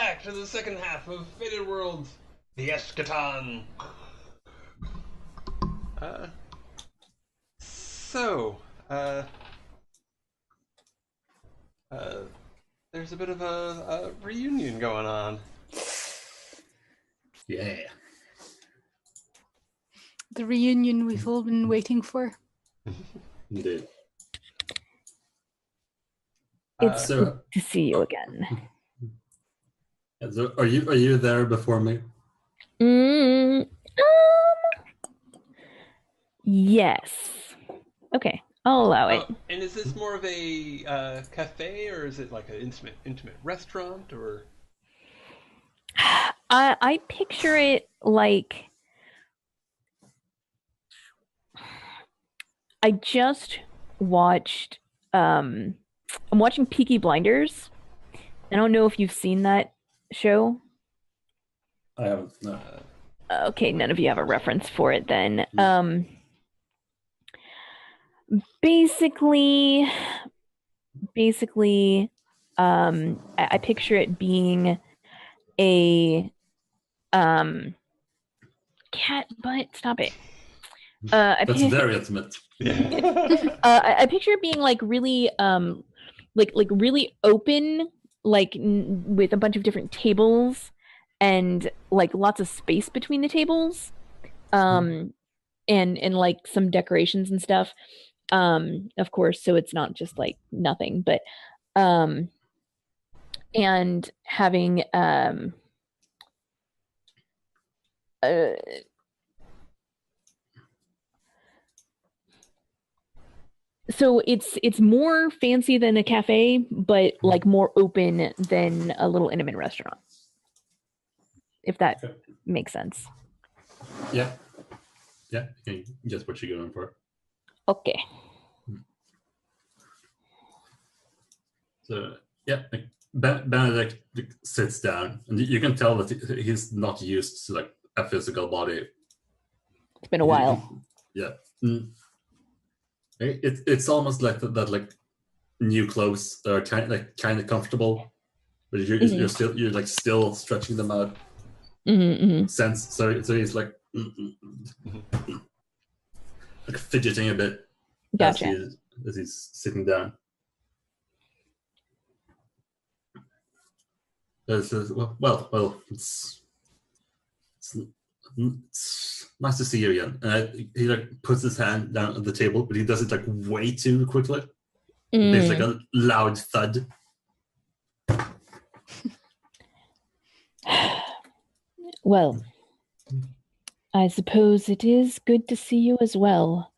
back to the second half of Faded Worlds The Eschaton. Uh, so, uh, uh, there's a bit of a reunion going on. Yeah. The reunion we've all been waiting for. Indeed. It's So, good to see you again. so are you there before me? Yes. Okay, I'll allow it. And is this more of a cafe, or is it like an intimate restaurant, or? I picture it like I just watched. I'm watching Peaky Blinders. I don't know if you've seen that show. I haven't. No. Okay, none of you have a reference for it then. Basically, I picture it being a cat butt. Stop it. That's very intimate. I picture it being like really like really open, like with a bunch of different tables and like lots of space between the tables, and like some decorations and stuff, of course, so it's not just like nothing, but and having uh so it's more fancy than a cafe, but like more open than a little intimate restaurant, if that makes sense. Yeah. Just what you're going for. Okay. So yeah, Benedict sits down, and you can tell that he's not used to like a physical body. It's been a while. Yeah. It's almost like that like new clothes that are kind of comfortable, but you're still stretching them out. Sense. So he's like fidgeting a bit. Gotcha. As he's sitting down. Well, it's nice to see you again. And he like puts his hand down on the table, but he does it like way too quickly. There's like a loud thud. Well, I suppose it is good to see you as well.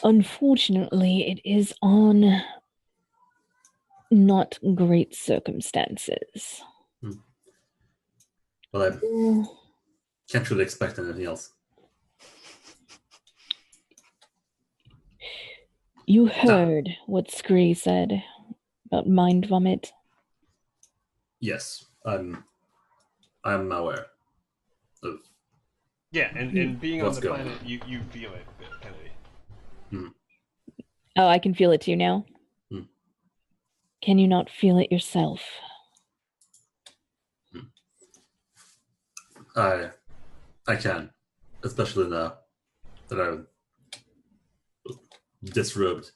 Unfortunately, it is on not great circumstances. Well, I can't really expect anything else. You heard what Scree said about mind vomit? Yes, I'm aware of. Yeah, and being on the going planet, you feel it, Kennedy. Oh, I can feel it too now. Can you not feel it yourself? I can, especially now that I'm disrobed.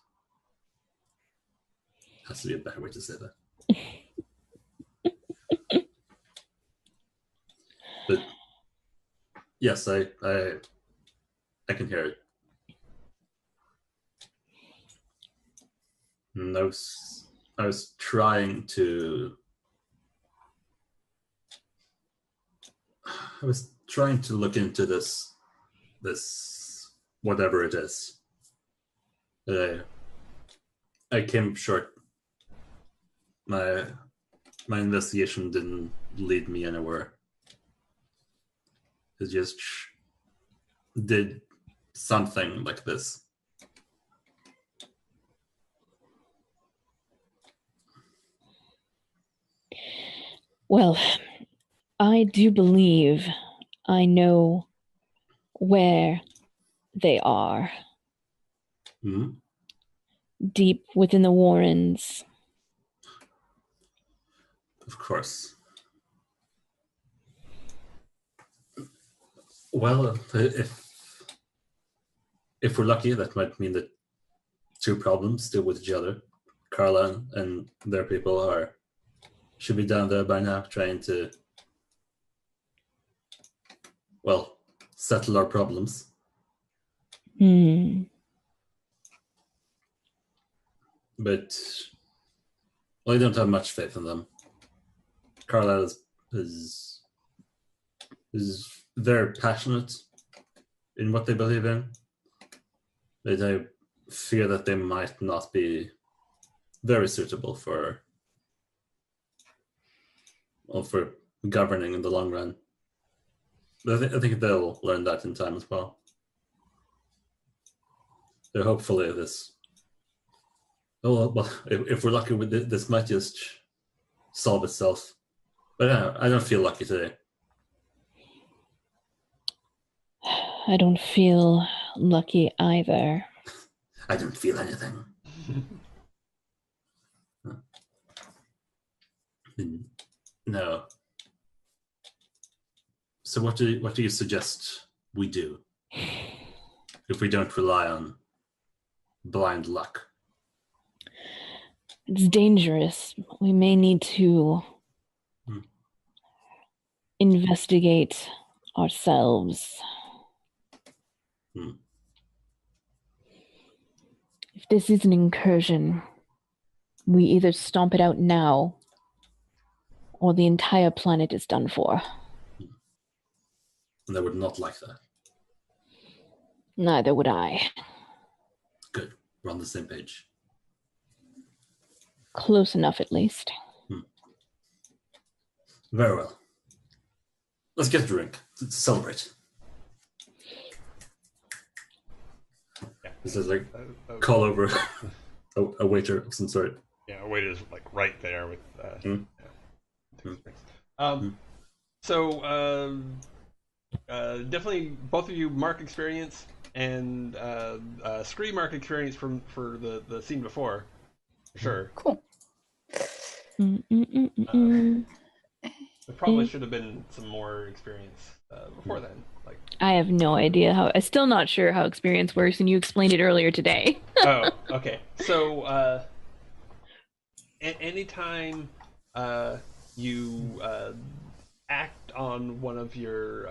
Has to be a better way to say that. But yes, I can hear it. And I was trying to look into this whatever it is. I came short. My investigation didn't lead me anywhere. It just did something like this. Well, I do believe I know where they are. Deep within the Warrens. Of course. Well, if we're lucky, that might mean that two problems still with each other. Carla and their people should be down there by now trying to, well, settle our problems. But I don't have much faith in them. Carla is very passionate in what they believe in, but I fear that they might not be very suitable for governing in the long run. But I think they'll learn that in time as well. So hopefully this. Oh well, if we're lucky with this, might just solve itself. But I don't feel lucky today. I don't feel lucky either. I don't feel anything. No. So what do you suggest we do if we don't rely on blind luck? It's dangerous. We may need to investigate ourselves. If this is an incursion, we either stomp it out now or the entire planet is done for. And I would not like that. Neither would I. Good. We're on the same page. Close enough, at least. Very well. Let's get a drink to celebrate. This is like call over a waiter of some sort. Yeah, a waiter's like right there with. So definitely both of you mark experience and Scree mark experience for the scene before. Sure. Cool. There probably should have been some more experience before then. Like, I have no idea how. I'm still not sure how experience works, and you explained it earlier today. oh, okay. So anytime you act on one of your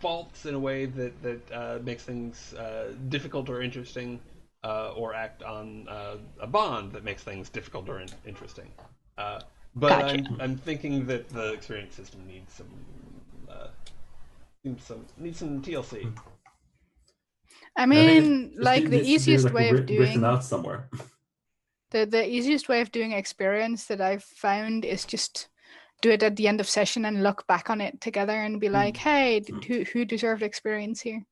faults in a way that makes things difficult or interesting, or act on a bond that makes things difficult or interesting. But Gotcha. I'm thinking that the experience system needs some TLC. I mean, Just like the easiest way of written doing out somewhere. the easiest way of doing experience that I've found is just do it at the end of session and look back on it together and be like, hey, who deserved experience here?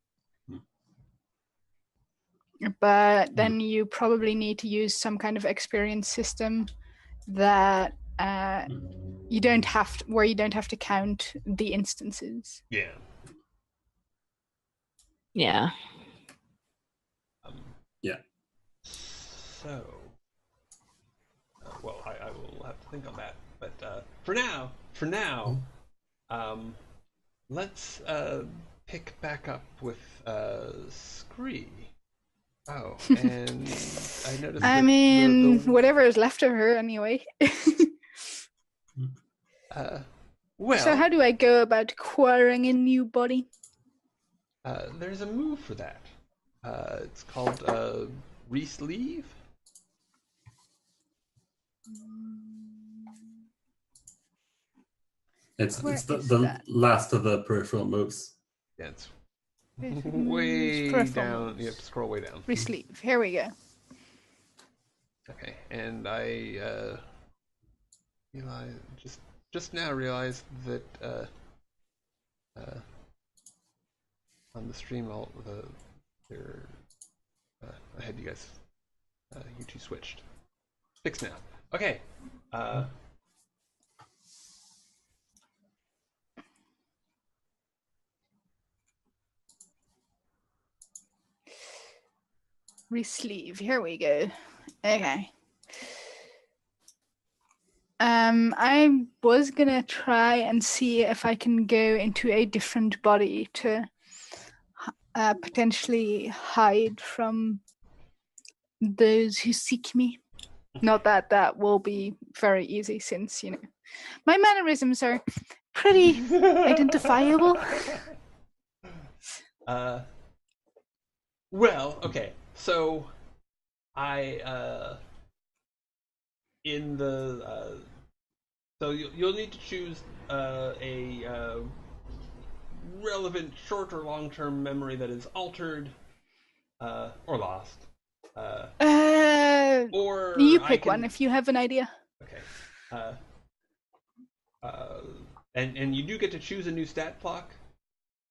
But then you probably need to use some kind of experience system that you don't have to count the instances. Yeah. Yeah. Yeah. So, well, I will have to think on that. But for now, let's pick back up with Scree. Oh, and I noticed. I mean, whatever is left of her, anyway. Well. So how do I go about acquiring a new body? There's a move for that. It's called Re-Sleeve. It's the last of the peripheral moves. Yeah, it's way down. You have to scroll way down. Re-sleeve. Here we go. Okay, and I just now realized that on the stream I had you guys you two switched. Fixed now. Okay. Re-sleeve. Here we go. Okay. I was gonna try and see if I can go into a different body to potentially hide from those who seek me. Not that that will be very easy, since my mannerisms are pretty identifiable. Well, okay. So I in the so you'll need to choose a relevant short or long-term memory that is altered or lost. Or you pick one if you have an idea. Okay. And you do get to choose a new stat block,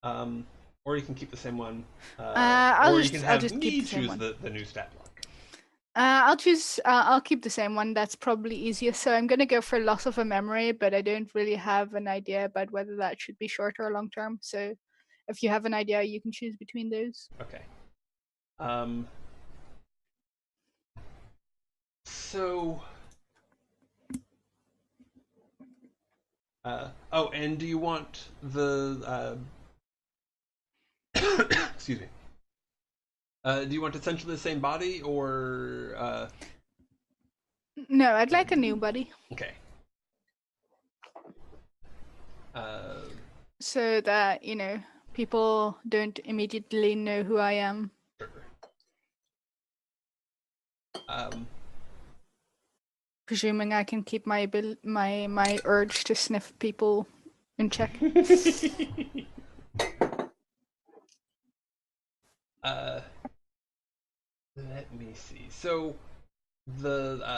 or you can keep the same one, or you can have me choose the new stat block. I'll keep the same one. That's probably easier. So I'm gonna go for loss of a memory, but I don't really have an idea about whether that should be short or long term. So if you have an idea, you can choose between those. Okay. So oh, and do you want the excuse me. Do you want essentially the same body, or No, I'd like a new body. Okay. So that, people don't immediately know who I am. Sure. Presuming I can keep my urge to sniff people in check. Let me see. So the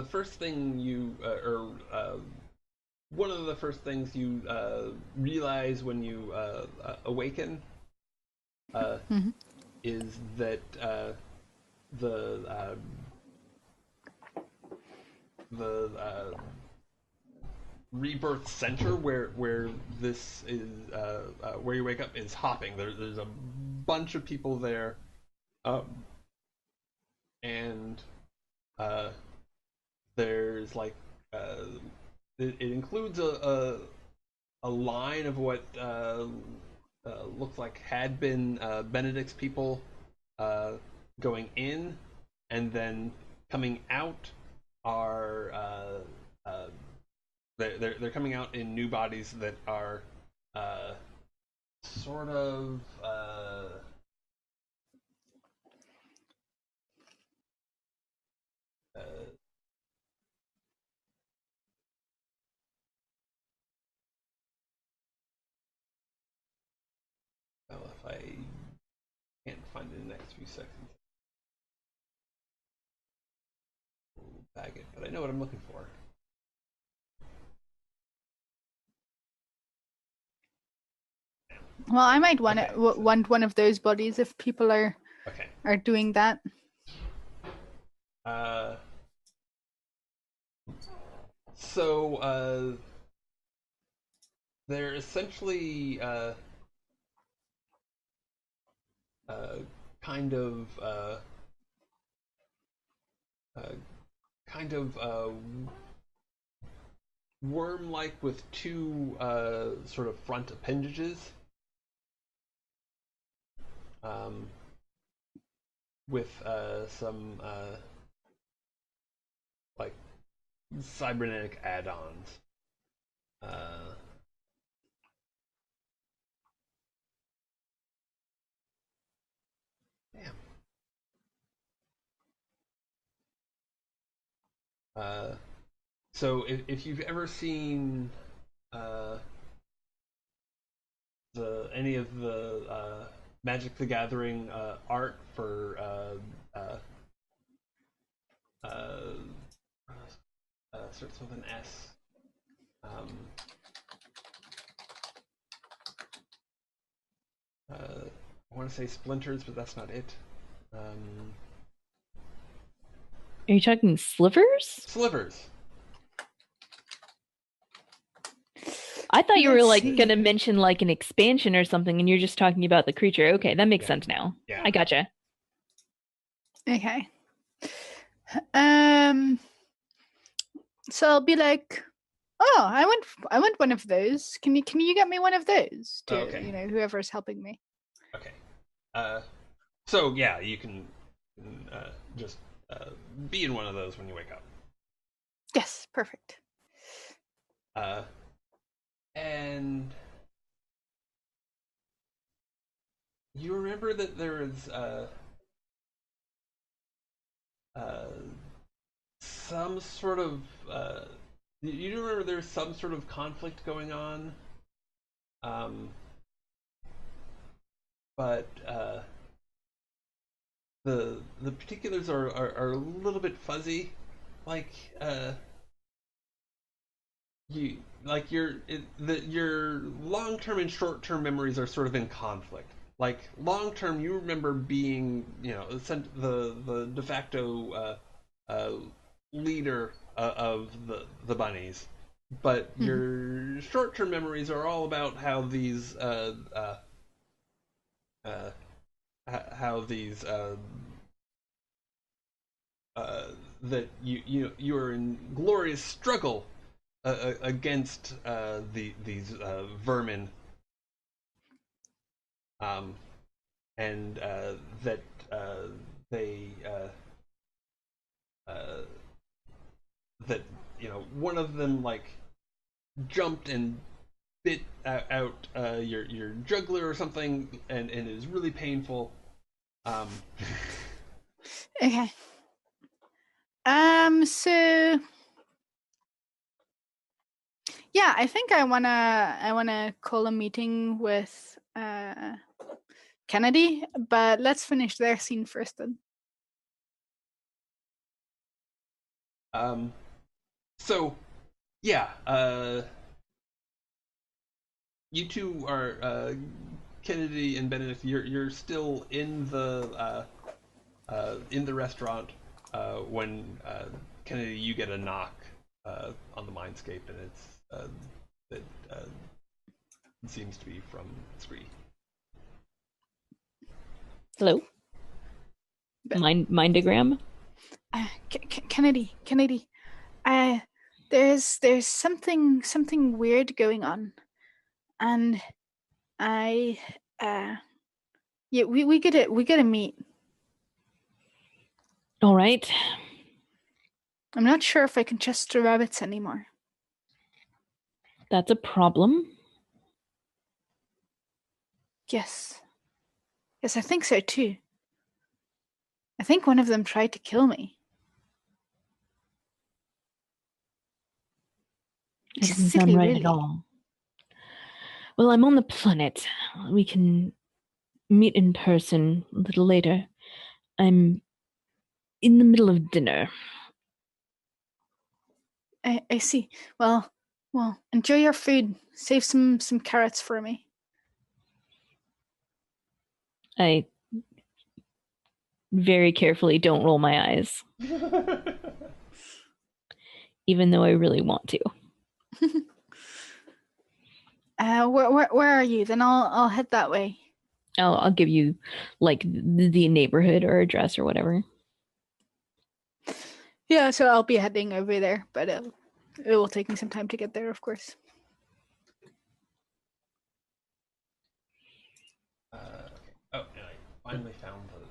first thing you one of the first things you realize when you awaken is that the rebirth center where this is where you wake up is hopping. There's a bunch of people there, and there's like it includes a line of what looks like had been Benedict's people going in, and then coming out are they're coming out in new bodies that are sort of well, if I can't find it in the next few seconds, we'll bag it, but I know what I'm looking for. Well, I might want one of those bodies if people are doing that. So they're essentially kind of worm-like with two sort of front appendages, with some like cybernetic add-ons. Damn. So if you've ever seen any of the Magic the Gathering art for starts with an S. I want to say Splinters, but that's not it. Are you talking Slivers? Slivers. I thought you were going to mention like an expansion or something, and you're just talking about the creature. Okay, that makes sense now. Yeah. I gotcha. Okay. So I'll be like, Oh, I want one of those. Can you get me one of those to Okay. whoever's helping me? Okay. So yeah, you can just be in one of those when you wake up. Yes, perfect. And you remember that there is some sort of you do remember there's some sort of conflict going on, um, but the particulars are a little bit fuzzy, like you like your long term and short term memories are sort of in conflict. Like long term, you remember being the de facto uh, leader of the bunnies, but your short term memories are all about how these uh, how these uh, that you are in glorious struggle against these vermin, um, and that they uh, that one of them like jumped and bit out your juggler or something, and it is really painful. Um, Okay. So yeah, I think I wanna call a meeting with Kennedy, but let's finish their scene first then. So yeah, you two are Kennedy and Benedict. You're still in the restaurant when Kennedy, you get a knock on the Mindscape, and it seems to be from Scree. Hello? Mindogram? Kennedy, there's something weird going on, and I yeah, we gotta meet. All right. I'm not sure if I can trust the rabbits anymore. That's a problem. Yes, I think so too. I think one of them tried to kill me. It doesn't sound right at all. Well, I'm on the planet. We can meet in person a little later. I'm in the middle of dinner. I see. Well, enjoy your food. Save some carrots for me. I very carefully don't roll my eyes, even though I really want to. Where are you? Then I'll head that way. I'll give you like the neighborhood or address or whatever. Yeah, so I'll be heading over there, but it will take me some time to get there, of course. Oh, and I finally found the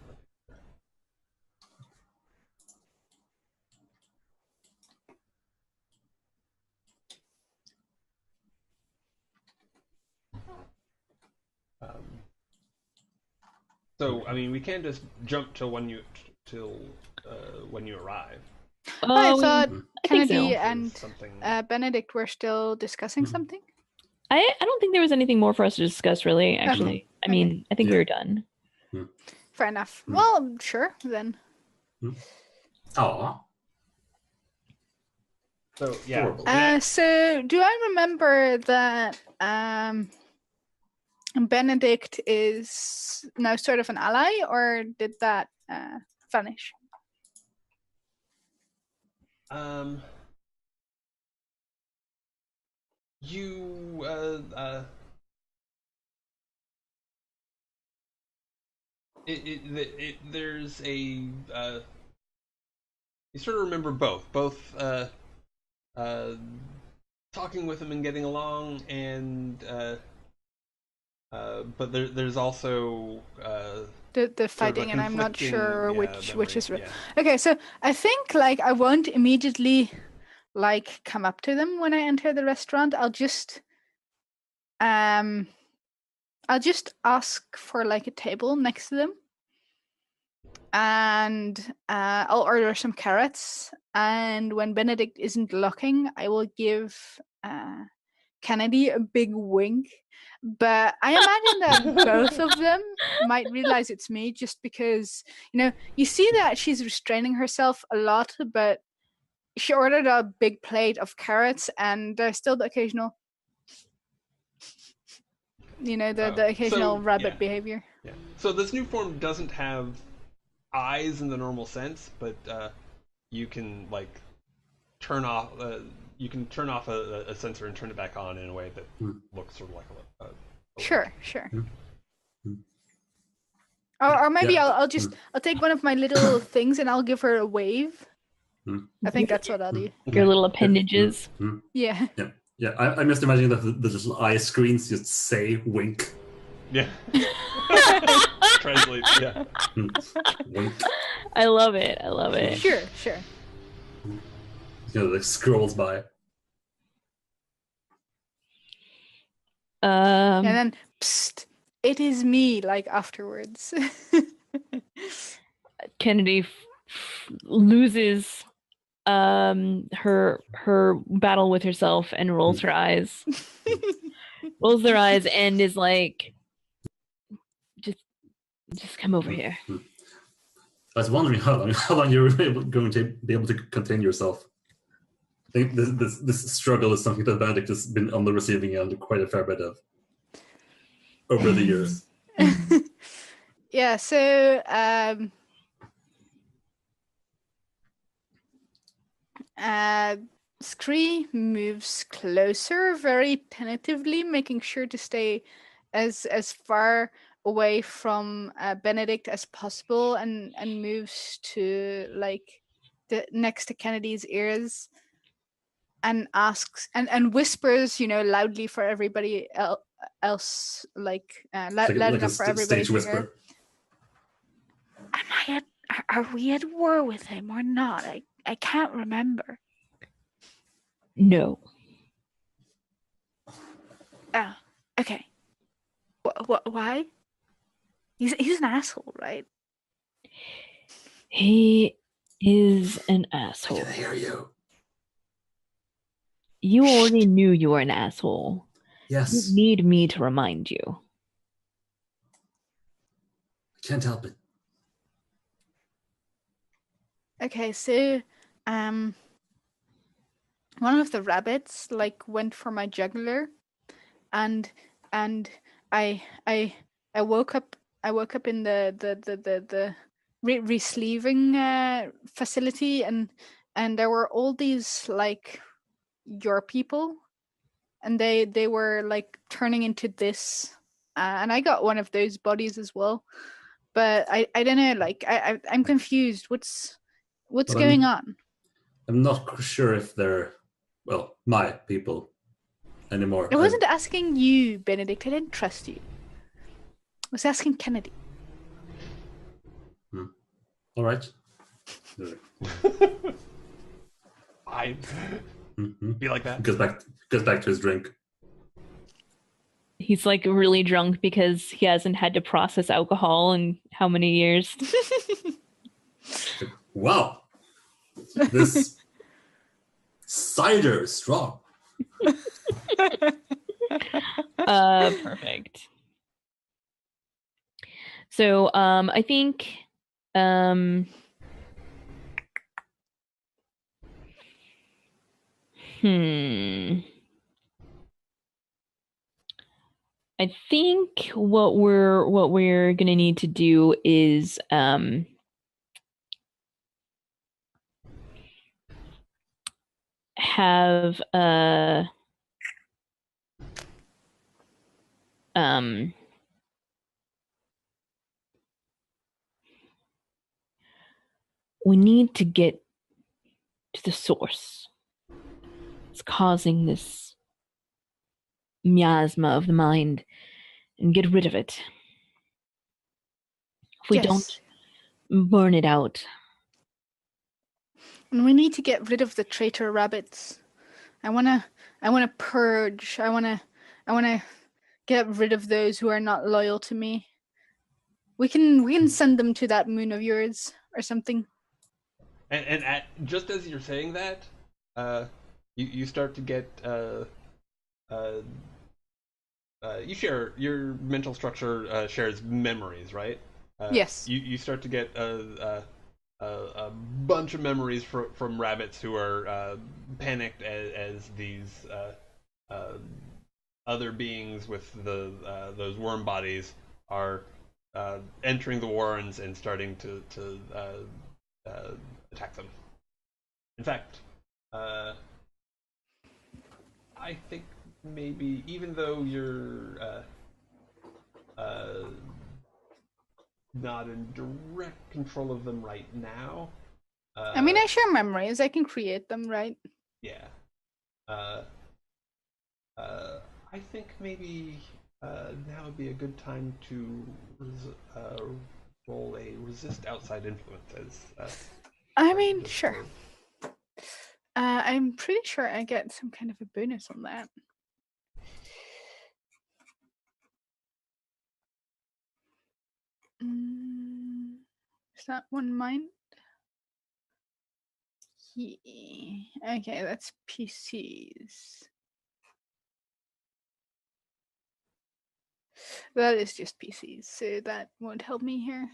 So, I mean, we can't just jump till when you arrive. I thought Kennedy so. and Benedict were still discussing something. I don't think there was anything more for us to discuss, really, actually. Okay. I mean, I think we were done. Fair enough. Well, sure, then. Aw. So, yeah. So, do I remember that Benedict is now sort of an ally, or did that vanish? You there's a you sort of remember both talking talking with him and getting along, and but there's also the sort of a fighting, and I'm not sure which is memory, okay. So I think like I won't immediately like come up to them when I enter the restaurant. I'll just ask for like a table next to them, and I'll order some carrots. And when Benedict isn't looking, I will give Kennedy a big wink. But I imagine that both of them might realize it's me, just because, you see that she's restraining herself a lot, but she ordered a big plate of carrots, and there's still the occasional, the occasional rabbit behavior. Yeah. So this new form doesn't have eyes in the normal sense, but you can like turn off. You can turn off a sensor and turn it back on in a way that looks sort of like a Sure. Or maybe I'll take one of my little things and I'll give her a wave. I think that's what I'll do. Your little appendages. Yeah. Yeah. I'm just imagining that the little eye screens just say wink. Yeah. Translate. Yeah. Wink. I love it. Sure. Like scrolls by. And then, psst, it is me, like afterwards. Kennedy loses her battle with herself and rolls her eyes. Rolls their eyes and is like, just come over here. I was wondering how long you were going to be able to contain yourself. I think this struggle is something that Benedict has been on the receiving end quite a fair bit of over the years. Yeah, so Scree moves closer very tentatively, making sure to stay as far away from Benedict as possible, and moves to like the next to Kennedy's ears, and asks and whispers, loudly for everybody else, like loud enough for everybody to hear. Are we at war with him or not? I can't remember. No. Oh, okay. Why? He's an asshole, right? He is an asshole. I can hear you. You already knew you were an asshole. Yes. You need me to remind you. I can't help it. Okay, so one of the rabbits like went for my jugular, and I woke up in the re-sleeving facility, and there were all these like your people, and they were like turning into this, and I got one of those bodies as well, but I don't know, like I'm confused. What's going on? I'm not sure if they're my people anymore. I wasn't asking you, Benedict. I didn't trust you. I was asking Kennedy. All right. I be like that. Goes back to his drink. He's like really drunk because he hasn't had to process alcohol in how many years? Wow. This cider is strong. Perfect. So I think I think what we're gonna need to do is have we need to get to the source. It's causing this miasma of the mind and get rid of it. If we don't burn it out. And we need to get rid of the traitor rabbits. I wanna purge. I wanna get rid of those who are not loyal to me. We can send them to that moon of yours or something. And just as you're saying that, you start to get you share your mental structure shares memories, right? Yes. You start to get a bunch of memories from rabbits who are panicked as these other beings with those worm bodies are entering the warrens and starting to attack them. In fact, I think maybe even though you're not in direct control of them right now. I mean, I share memories. I can create them, right? Yeah. I think maybe now would be a good time to roll a resist outside influences. I mean, sure. I'm pretty sure I get some kind of a bonus on that. Is that one mine? Yeah. Okay, that's PCs. That is just PCs, so that won't help me here.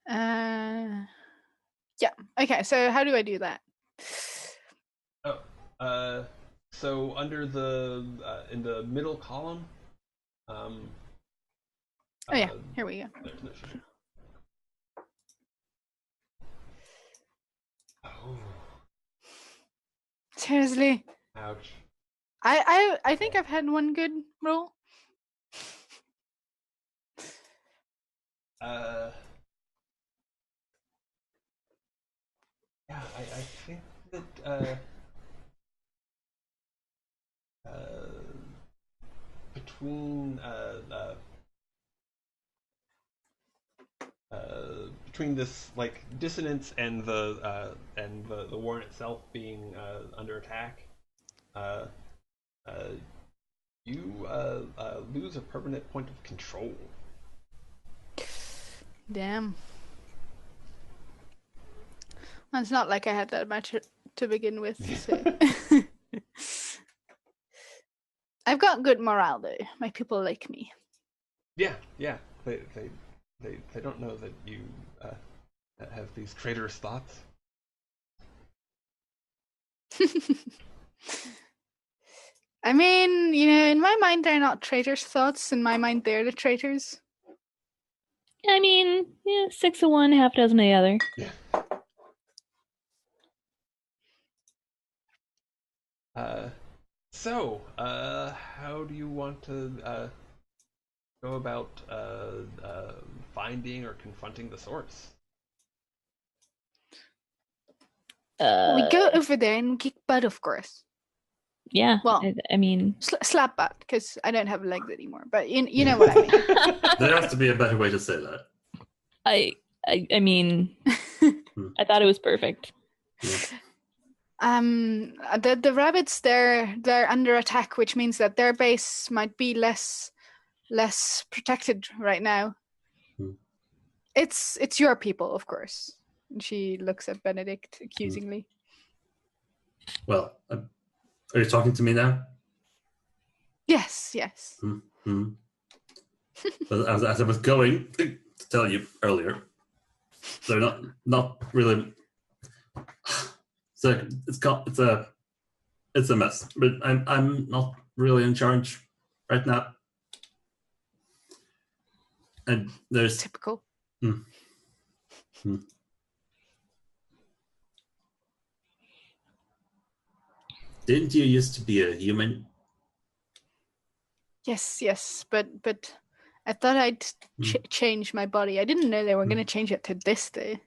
Yeah. Okay, so how do I do that? So under the in the middle column. Oh yeah, here we go. Oh. Seriously. Ouch. I think I've had one good roll. Yeah, I think that between this like dissonance and the warren itself being under attack, you lose a permanent point of control. Damn. Well, it's not like I had that much to begin with. So. I've got good morale though. My people like me. Yeah. They don't know that you have these traitorous thoughts. I mean, in my mind, they're not traitors' thoughts. In my mind, they're the traitors. I mean, 6 of one, half dozen of the other. Yeah. So, how do you want to go about finding or confronting the source? We go over there and kick butt, of course. Yeah. Well, I mean, slap butt, because I don't have legs anymore. But you know what I mean. There has to be a better way to say that. I mean, I thought it was perfect. The rabbits, they're under attack, which means that their base might be less protected right now. It's your people, of course. And she looks at Benedict accusingly. Well, are you talking to me now? Yes. But as I was going to tell you earlier, they're not really. So it's a mess. But I'm not really in charge right now. And there's typical. Didn't you used to be a human? Yes, but I thought I'd change my body. I didn't know they were going to change it to this day.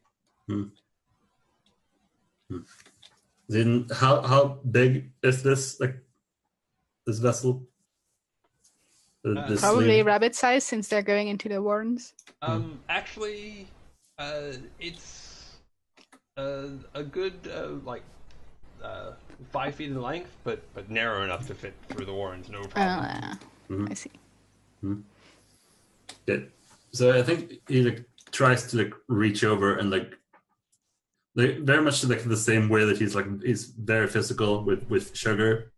Then how big is this this vessel? This Probably sleeve? rabbit size since they're going into the warrens. Actually, it's a good 5 feet in length, but narrow enough to fit through the warrens, no problem. I see. Yeah. So I think he tries to reach over and very much the same way that he's very physical with Sugar.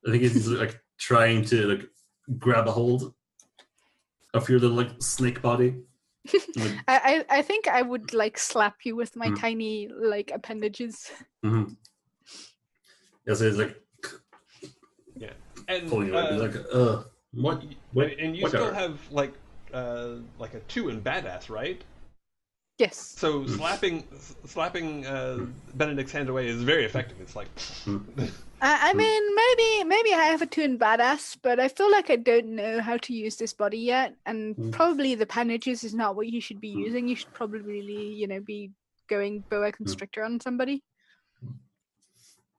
I think he's trying to grab a hold of your little snake body. I think I would slap you with my tiny appendages. Mm-hmm. Yeah, so he's yeah, and pulling what? And you still have a 2 in badass, right? Yes. So slapping Benedict's hand away is very effective. It's like. I mean, maybe I have a 2 in badass, but I feel like I don't know how to use this body yet, and probably the appendages is not what you should be using. You should probably really, be going boa constrictor on somebody.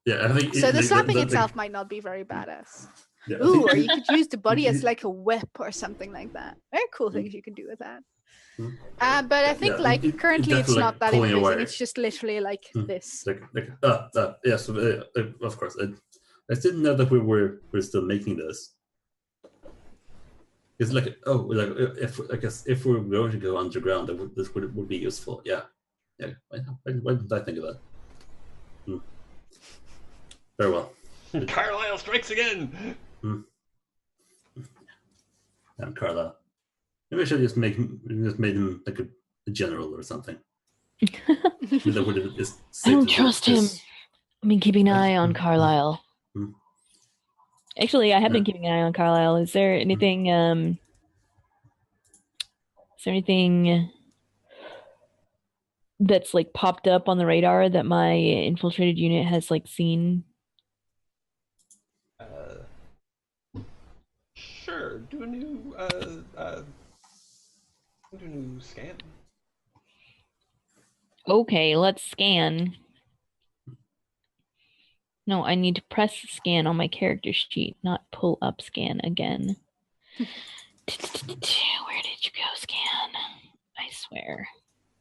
Yeah, I think so. The slapping itself might not be very badass. Yeah, ooh, or you could use the body as a whip or something like that. Very cool things you can do with that. But I think currently it's not that imposing. Away. It's just literally this. Yes, of course. I didn't know that we're still making this. It's if we're going to go underground, this would be useful. Yeah. Why didn't I think of that? Very well. Carlisle strikes again. And Carlisle. Maybe I should just made him a general or something. I don't trust him. I've been keeping an eye on Carlisle. Actually, I have been keeping an eye on Carlisle. Is there anything? Is there anything that's popped up on the radar that my infiltrated unit has seen? Sure. Do a new scan. Okay, let's scan. No, I need to press scan on my character sheet, not pull up scan again. Where did you go, scan? I swear.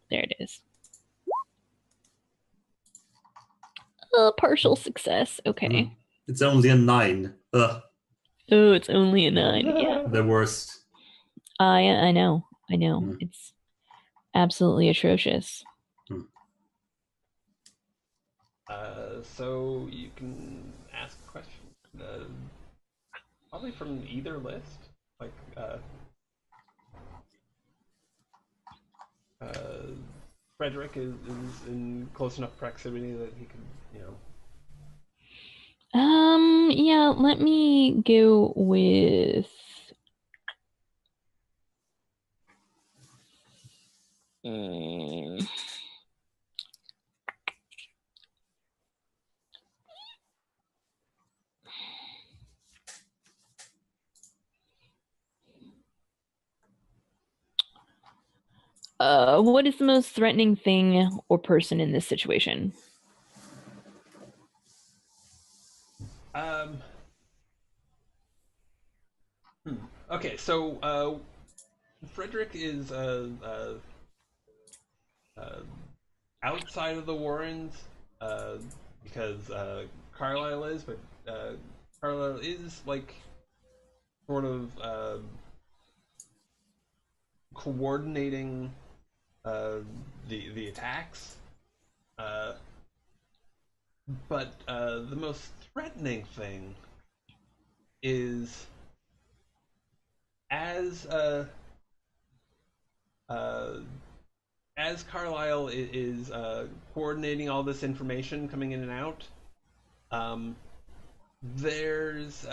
There it is. Partial success. Okay. It's only a 9. Ugh. Oh, it's only a 9. Yeah. The worst. I know. It's absolutely atrocious. So you can ask questions. Probably from either list. Frederick is in close enough proximity that he can, Yeah, let me go with what is the most threatening thing or person in this situation? Okay, so Frederick is outside of the Warrens because Carlisle is, but Carlisle is sort of coordinating the attacks. But the most threatening thing is as Carlisle is coordinating all this information coming in and out, there's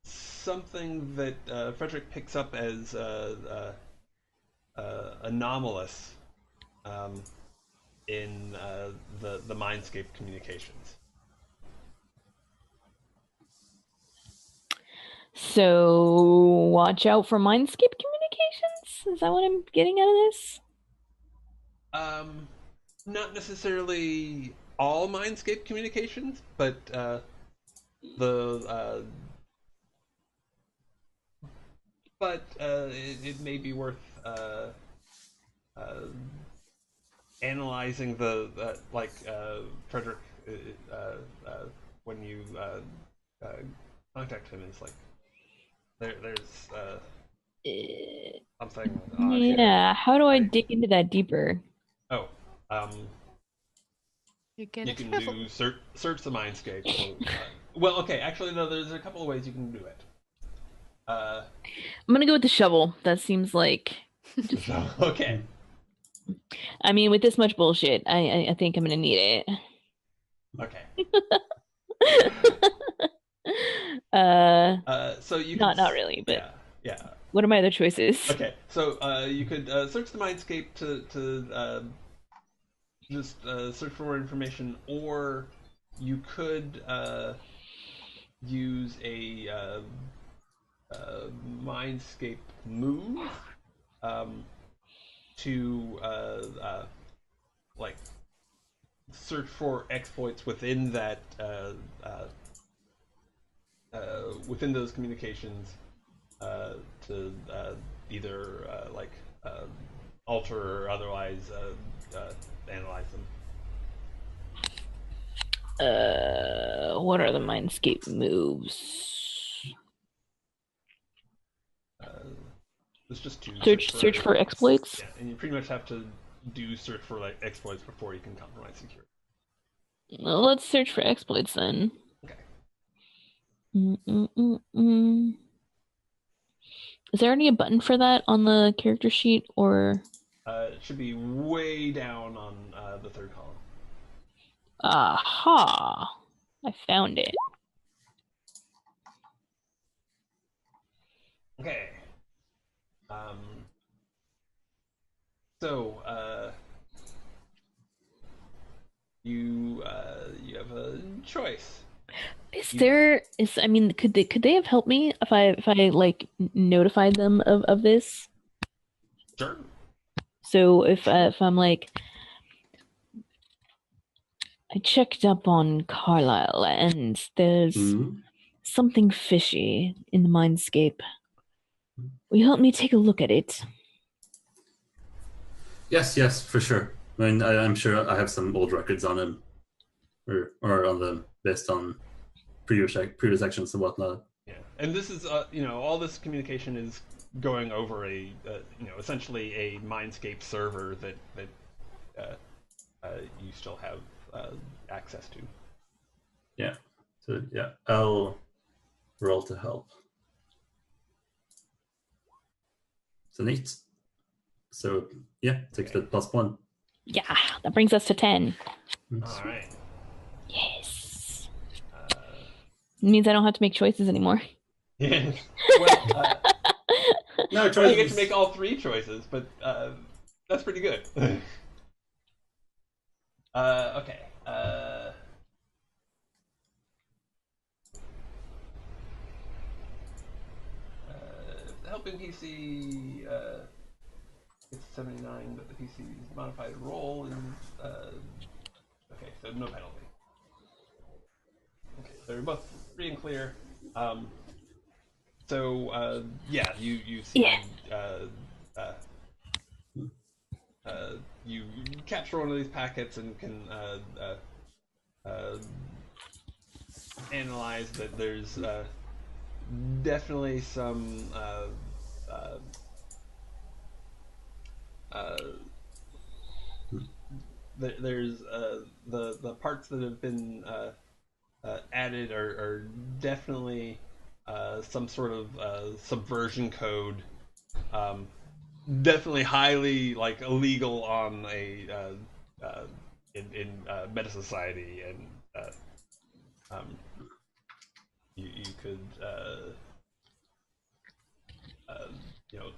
something that Frederick picks up as anomalous in the Mindscape communications. So watch out for Mindscape communications? Is that what I'm getting out of this? Not necessarily all Mindscape communications, but the it may be worth uh, analyzing the like Frederick when you uh, contact him is like there's something odd here. Yeah, how do I Right. dig into that deeper? Oh, You get you a can shovel. do search the Mindscape. So, well, okay, actually no, there's a couple of ways you can do it. Uh, I'm gonna go with the shovel. That seems like, so, okay. I mean, with this much bullshit, I think I'm gonna need Okay. it. So you could Not really, but yeah. what are my other choices? Okay, so you could search the Mindscape to just search for more information, or you could use a Mindscape move to like search for exploits within that within those communications to either like alter or otherwise analyze them. What are the Mindscape moves? It's just to Search for exploits. Yeah, and you pretty much have to do search for like exploits before you can compromise security. Well, let's search for exploits then. Okay. Mm-mm-mm-mm. Is there already a button for that on the character sheet, or? It should be way down on the third column. Aha! I found it. Okay. So you have a choice. I mean, could they have helped me if I like notified them of this? Sure. So if I'm like, I checked up on Carlisle and there's Hmm. something fishy in the Mindscape. Will you help me take a look at it? Yes, for sure. I mean, I'm sure I have some old records on him, or on them based on previous actions and whatnot. Yeah, and this is all this communication is going over a essentially a Mindscape server that you still have access to. Yeah. So yeah, I'll roll to help. So neat. So yeah, take the +1. Yeah, that brings us to 10. All right. Yes. It means I don't have to make choices anymore. Yeah. Well, No you choices. get to make all three choices, but that's pretty good. Okay. Helping PC it's 79, but the PC's modified role is okay, so no penalty. Okay, so you're both free and clear. So yeah, you see you capture one of these packets and can analyze that there's definitely some there's the parts that have been added are definitely some sort of subversion code. Definitely highly like illegal on a in meta society, and um, you could you know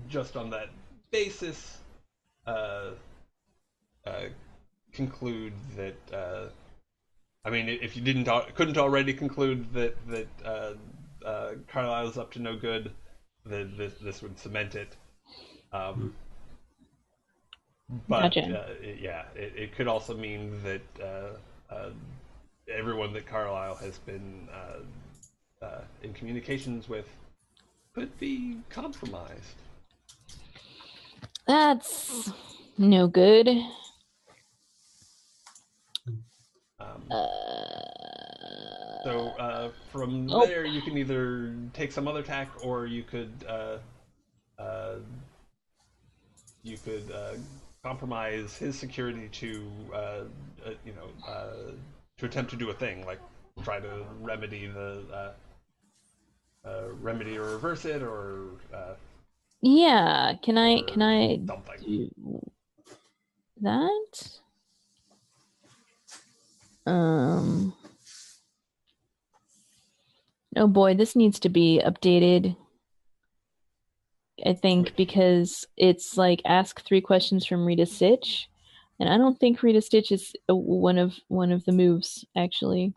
just on that basis uh, conclude that I mean if you couldn't already conclude that Carlisle's up to no good, then this would cement it. But Gotcha. it could also mean that everyone that Carlisle has been in communications with could be compromised. That's no good. Um, Uh, so from oh, there, you can either take some other tack, or uh, you could compromise his security to you know to attempt to do a thing like try to remedy or reverse it yeah. Can I or something. do that? Um. Oh boy, this needs to be updated. I think Which because it's like ask 3 questions from Rita Stitch, and I don't think Rita Stitch is one of the moves actually.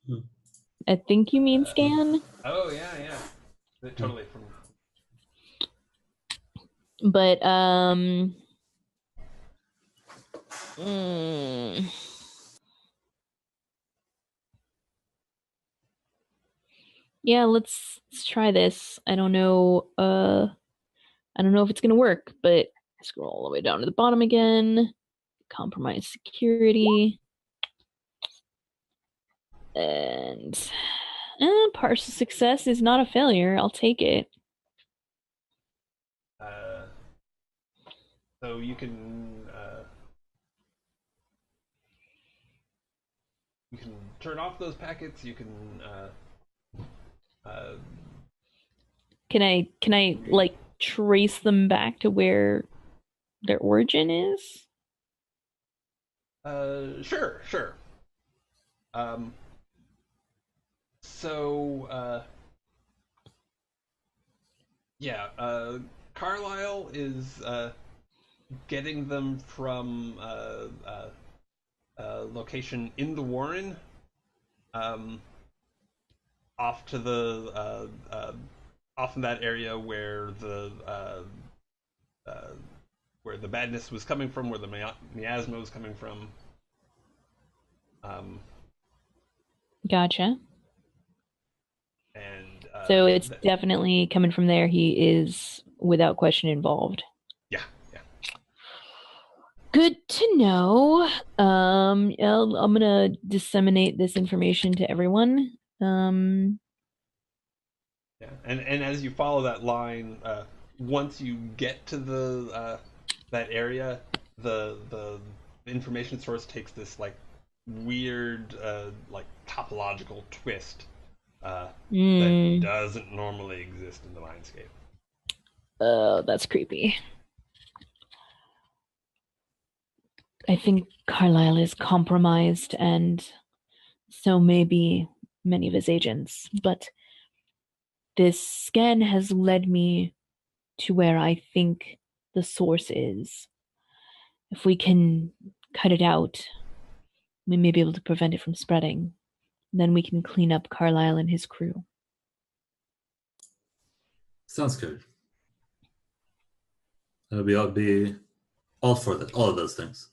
Hmm. I think you mean uh, scan, oh yeah, totally from but mm, yeah, let's try this. I don't know if it's gonna work, but scroll all the way down to the bottom again. Compromise security and partial success is not a failure. I'll take it. uh, so you can turn off those packets. You can uh, Can I like trace them back to where their origin is? sure. Um, so yeah, Carlisle is getting them from location in the Warren, um, off to the off in that area uh, where the badness was coming from, where the miasma was coming from. Um, Gotcha. and So it's definitely coming from there. He is without question involved. yeah, yeah. Good to know. I'm gonna disseminate this information to everyone. Yeah, and as you follow that line, once you get to the that area, the information source takes this like weird like topological twist that mm, doesn't normally exist in the mindscape. oh, that's creepy. I think Carlisle is compromised, and so may be many of his agents. But this scan has led me to where I think the source is. If we can cut it out, we may be able to prevent it from spreading. Then we can clean up Carlisle and his crew. Sounds good. I'll be all for that. All of those things.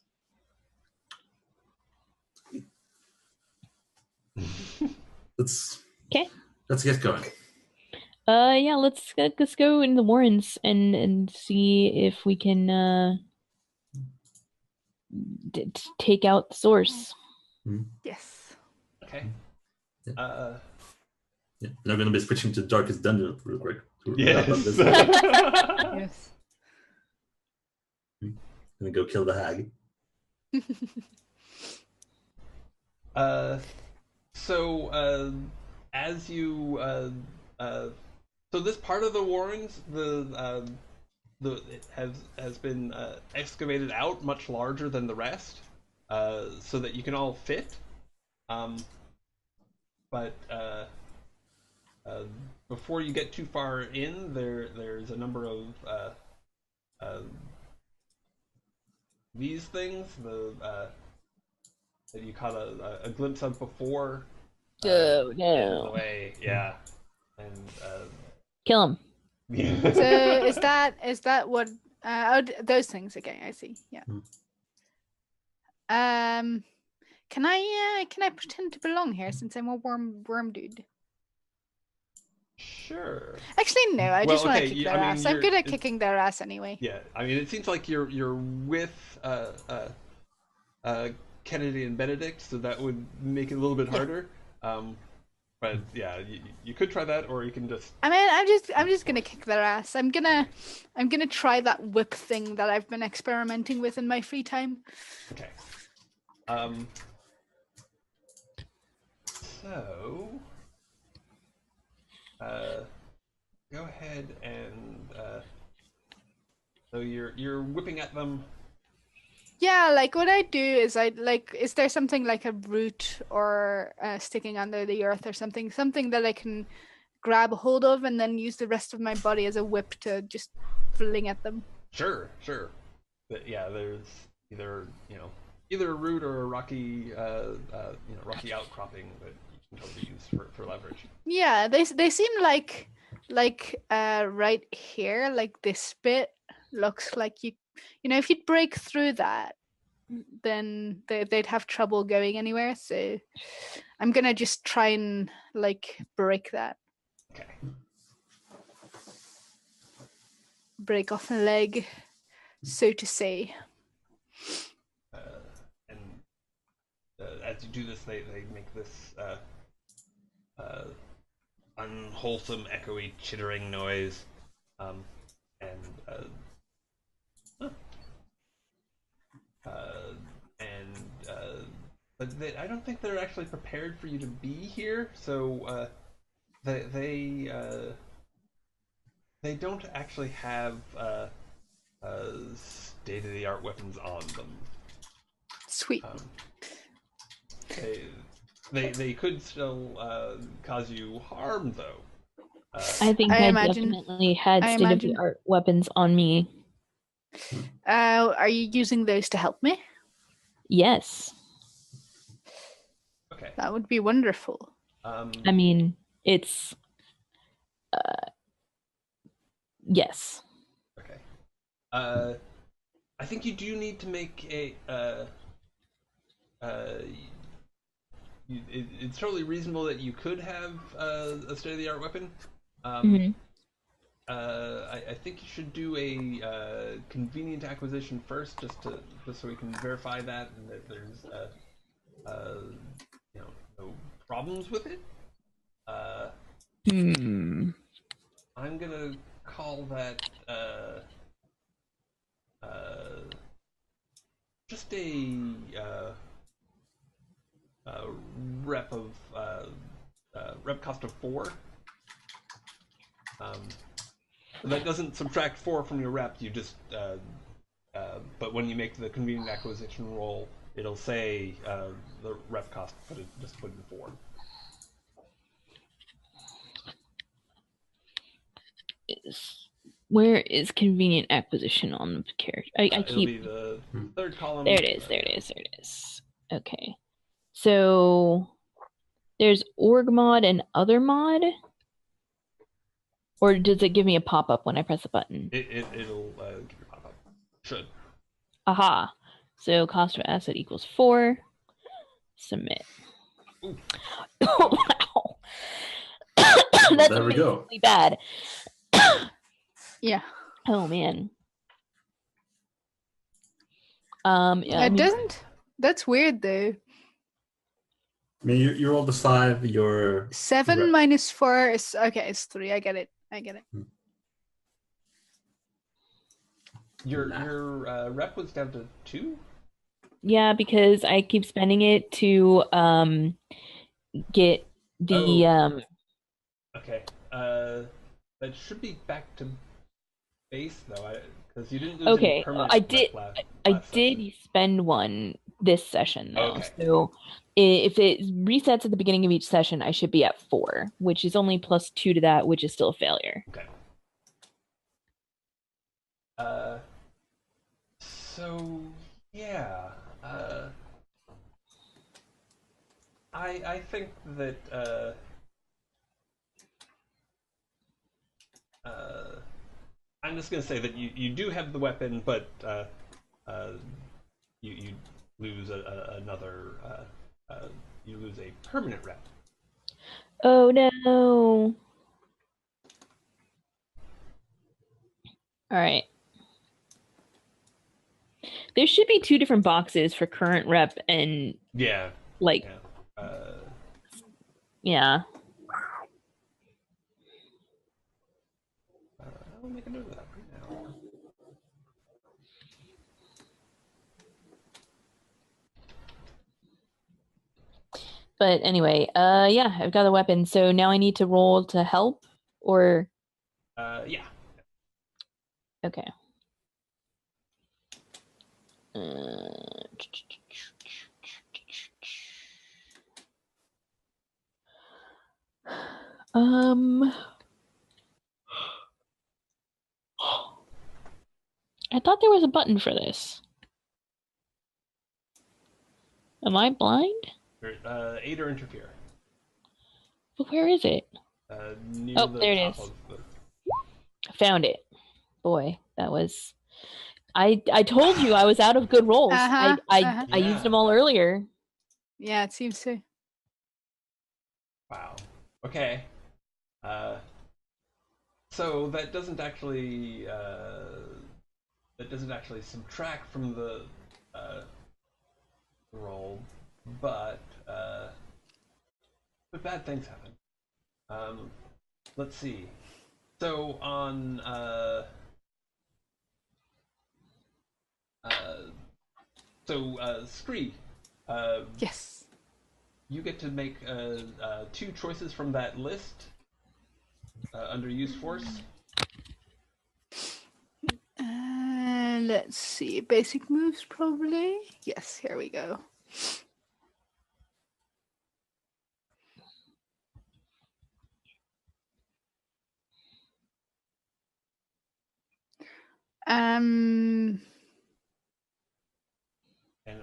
Let's Okay. get going. Yeah, let's go in the Warrens and see if we can take out the source. Yes. Okay. Yeah. Uh, Yeah. And I'm going to be switching to Darkest Dungeon real quick. yes. Yes. Gonna go kill the hag. uh, so as you so this part of the Warrens, the it has been excavated out much larger than the rest, so that you can all fit. Um, but before you get too far in, there's a number of uh, these things that you caught a glimpse of before. Oh In the no! way, yeah, and Kill him. yeah. So is that what Those things. Okay, I see. Yeah. Hmm. Can I pretend to belong here since I'm a worm dude? Sure. Actually, no. I just want to okay, kick yeah, their I mean, ass. I'm good at it's- kicking their ass anyway. Yeah, I mean, it seems like you're with Kennedy and Benedict, so that would make it a little bit harder. But yeah, you could try that, or you can just. I mean, I'm just gonna kick their ass. I'm gonna try that whip thing that I've been experimenting with in my free time. Okay. So, go ahead and so you're whipping at them. Yeah, like what I do is is there something like a root or sticking under the earth or something that I can grab hold of and then use the rest of my body as a whip to just fling at them? Sure. But yeah, there's either either a root or a rocky rocky outcropping that you can totally use for leverage. Yeah, they seem like right here, like this bit looks like if you'd break through that, then they'd have trouble going anywhere. So I'm gonna just try and like break that. Okay. Break off a leg, so to say. And as you do this, they make this unwholesome, echoey, chittering noise, and but I don't think they're actually prepared for you to be here. So they don't actually have state-of-the-art weapons on them. Sweet. They could still cause you harm, though. I think I I imagine- definitely had I state-of-the-art weapons on me. Are you using those to help me? Yes. Okay. That would be wonderful. I mean, it's yes. Okay. I think you do need to make a. It's totally reasonable that you could have a state-of-the-art weapon. Mhm. I think you should do a convenient acquisition first, just so we can verify that and that there's no problems with it. I'm gonna call that just a rep of rep cost of 4. That doesn't subtract 4 from your rep. You just but when you make the convenient acquisition roll, it'll say the rep cost. Just put in 4. Where is convenient acquisition on the character? I It'll keep. be the third column. There it is. There it is. There it is. Okay. So there's org mod and other mod, or does it give me a pop up when I press a button? It'll give you a pop up. Should. Aha. So cost of asset equals 4. Submit. Ooh. Oh, wow. That's there we go. amazingly bad. Yeah. Oh man. Yeah, It doesn't. That's weird though. I mean, you rolled a 5. Your 7 rep- minus 4 is okay. It's 3. I get it. Your rep was down to 2. Yeah, because I keep spending it to get the Okay. That should be back to base though, because you didn't lose Okay, any permanent I rep did- last I session. did spend one this session though. Okay. So if it resets at the beginning of each session, I should be at 4, which is only plus 2 to that, which is still a failure. Okay. So yeah. I think that I'm just gonna say that you do have the weapon, but you lose another you lose a permanent rep. Oh no. All right. There should be two different boxes for current rep and Yeah. like Yeah. yeah. I'll make a note of that right now. But anyway, yeah, I've got the weapon. So now I need to roll to help or Yeah. okay. Um, I thought there was a button for this. Am I blind? Aid or interfere. But where is it? Near Oh, the there it top is. of the... I found it. Boy, that was. I told you I was out of good rolls. I Yeah. used them all earlier. Yeah, it seems so. Wow. Okay. So that doesn't actually subtract from the roll, but bad things happen. Let's see. So on Scree, Yes. you get to make two choices from that list under use force. Let's see. Basic moves, probably. Yes, here we go. And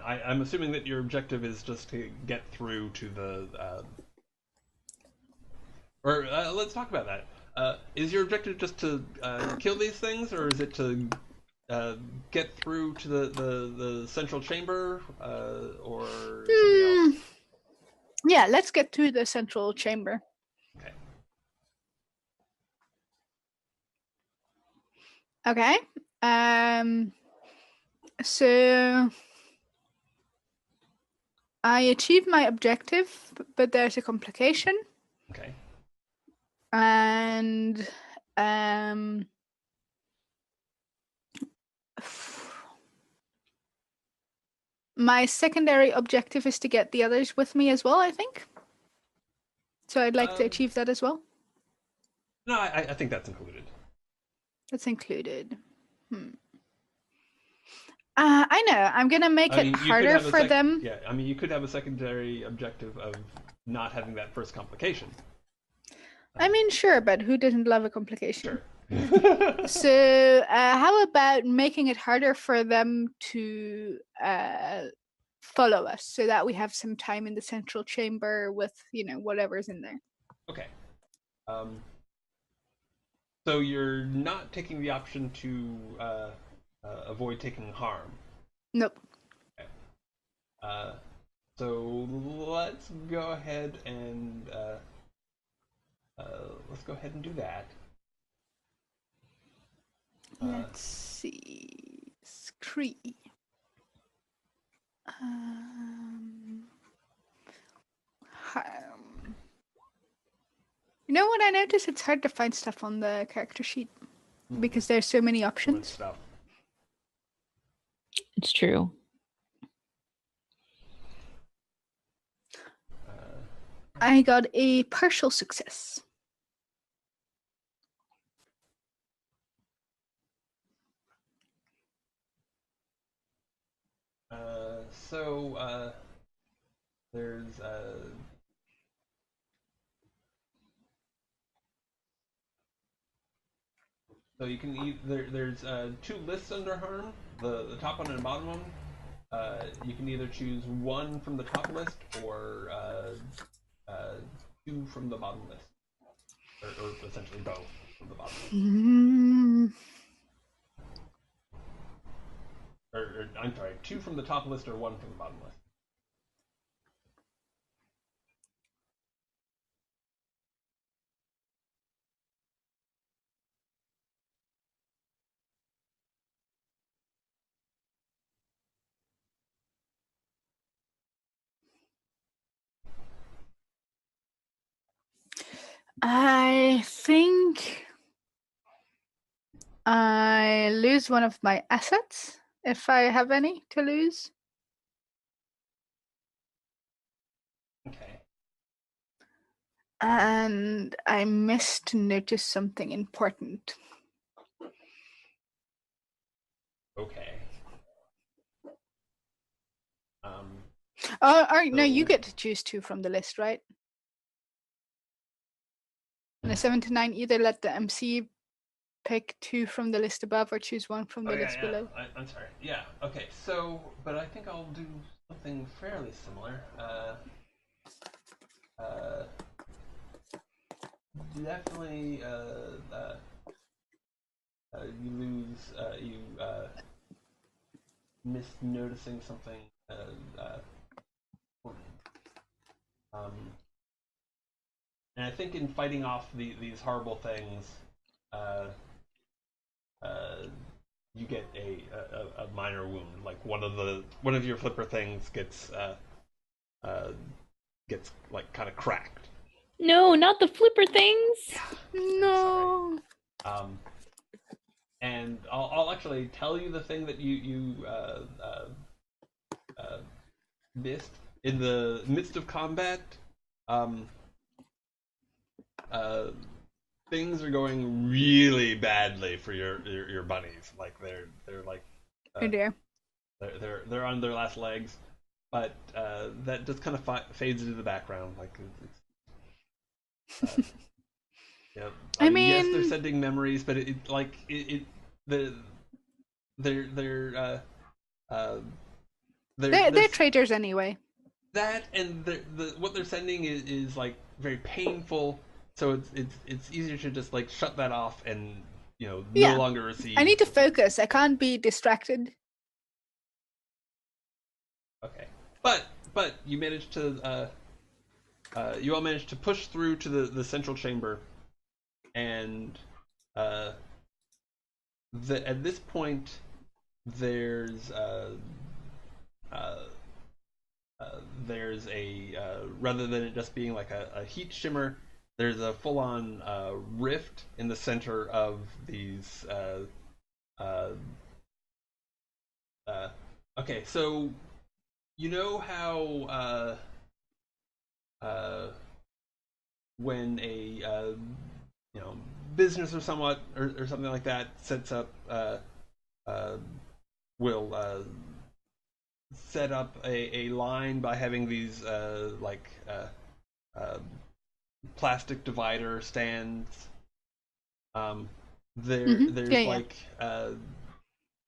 I'm assuming that your objective is just to get through to the let's talk about that. Is your objective just to kill these things, or is it to get through to the central chamber, or something else? Yeah, let's get to the central chamber. Okay. Okay. So I achieved my objective, but there's a complication. Okay. And my secondary objective is to get the others with me as well, I think. So I'd like to achieve that as well. No, I think that's included. That's included. I know. I'm gonna make it harder for them. Yeah, I mean, you could have a secondary objective of not having that first complication. I mean, sure, but who doesn't love a complication? Sure. So, how about making it harder for them to follow us, so that we have some time in the central chamber with, whatever's in there. Okay. So you're not taking the option to avoid taking harm. Nope. Okay. So let's go ahead and do that. Let's see. Scree. You know what I noticed? It's hard to find stuff on the character sheet because there's so many options. Stuff. It's true. I got a partial success. There's so you can there's two lists under harm, the top one and the bottom one. You can either choose one from the top list or two from the bottom list, or essentially both from the bottom list. or I'm sorry, 2 from the top list or 1 from the bottom list. I think I lose one of my assets if I have any to lose. Okay. And I missed to notice something important. Okay. Oh, all right, no, you So- get to choose 2 from the list, right? In a 7 to 9, either let the MC pick 2 from the list above or choose 1 from the list below. I'm sorry. Yeah. Okay. So, but I think I'll do something fairly similar. Definitely. You lose. You miss noticing something. Important. And I think in fighting off these horrible things, you get a minor wound. Like one of your flipper things gets like kind of cracked. No, not the flipper things. No. And I'll actually tell you the thing that you missed in the midst of combat. Things are going really badly for your bunnies. Like they're like Oh dear. they're on their last legs, but that just kind of fades into the background. Like yeah. I mean, yes, they're sending memories, but they're traitors anyway. That and what they're sending is like very painful, so it's easier to just like shut that off and no longer receive. I need to focus. I can't be distracted. Okay, but you managed to you all managed to push through to the central chamber, and at this point there's a rather than it just being like a heat shimmer, there's a full-on rift in the center of these. Okay, so you know how when a business or something like that sets up will set up a line by having these plastic divider stands. There's like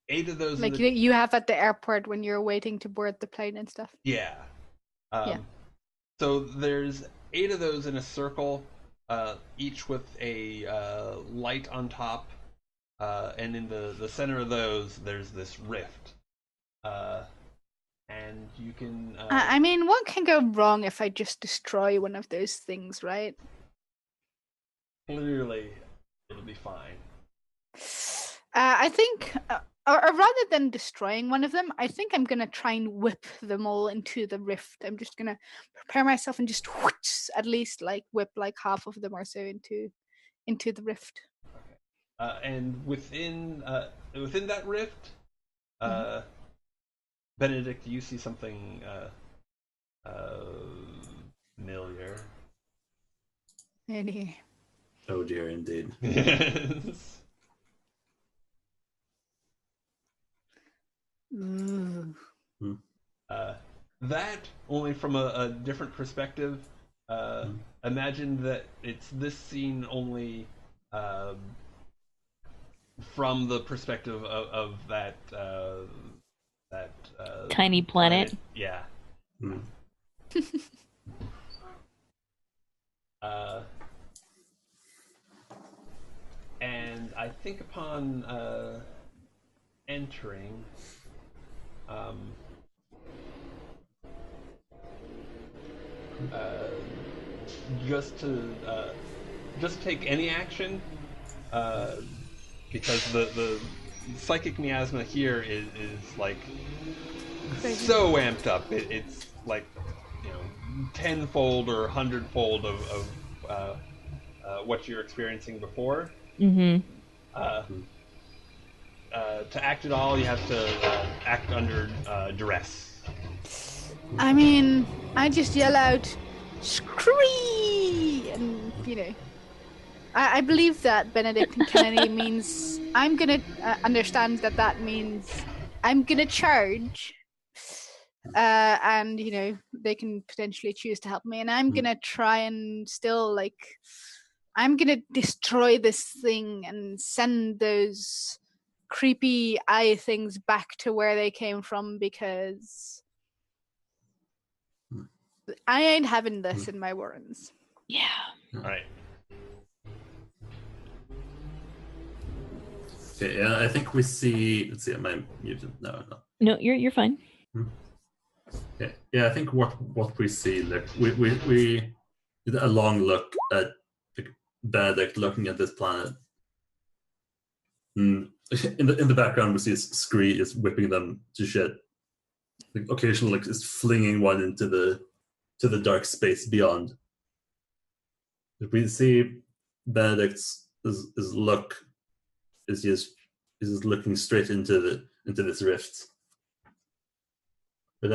8 of those. Like you have at the airport when you're waiting to board the plane and stuff. Yeah. So there's 8 of those in a circle, each with a light on top, and in the center of those, there's this rift. And you can. I mean, what can go wrong if I just destroy one of those things, right? Clearly, it'll be fine. I think, or rather than destroying one of them, I think I'm gonna try and whip them all into the rift. I'm just gonna prepare myself and just at least like whip like half of them or so into the rift. Okay. And within that rift, Benedict, you see something familiar. Really? Oh dear, indeed. Yes. That only from a different perspective. Imagine that it's this scene only from the perspective of that tiny planet. Yeah. And I think upon entering, Um, uh, just to take any action, because the psychic miasma here is like Crazy. so amped up. It's like, tenfold or hundredfold of what you're experiencing before. Mm-hmm. To act at all, you have to act under duress. I mean, I just yell out, "Scree!" and I believe that Benedict and Kennedy means I'm gonna understand that means I'm gonna charge, and they can potentially choose to help me, and I'm gonna try and still I'm gonna destroy this thing and send those creepy eye things back to where they came from, because I ain't having this in my Warrens. Yeah. All right. Okay, yeah, I think we see. Let's see, am I muted? No. No, you're fine. Yeah, I think what we see, like we did a long look at Benedict looking at this planet. In the background, we see Scree is whipping them to shit. Like, occasionally, is flinging one into the dark space beyond. We see Benedict's his look is just looking straight into this rift. But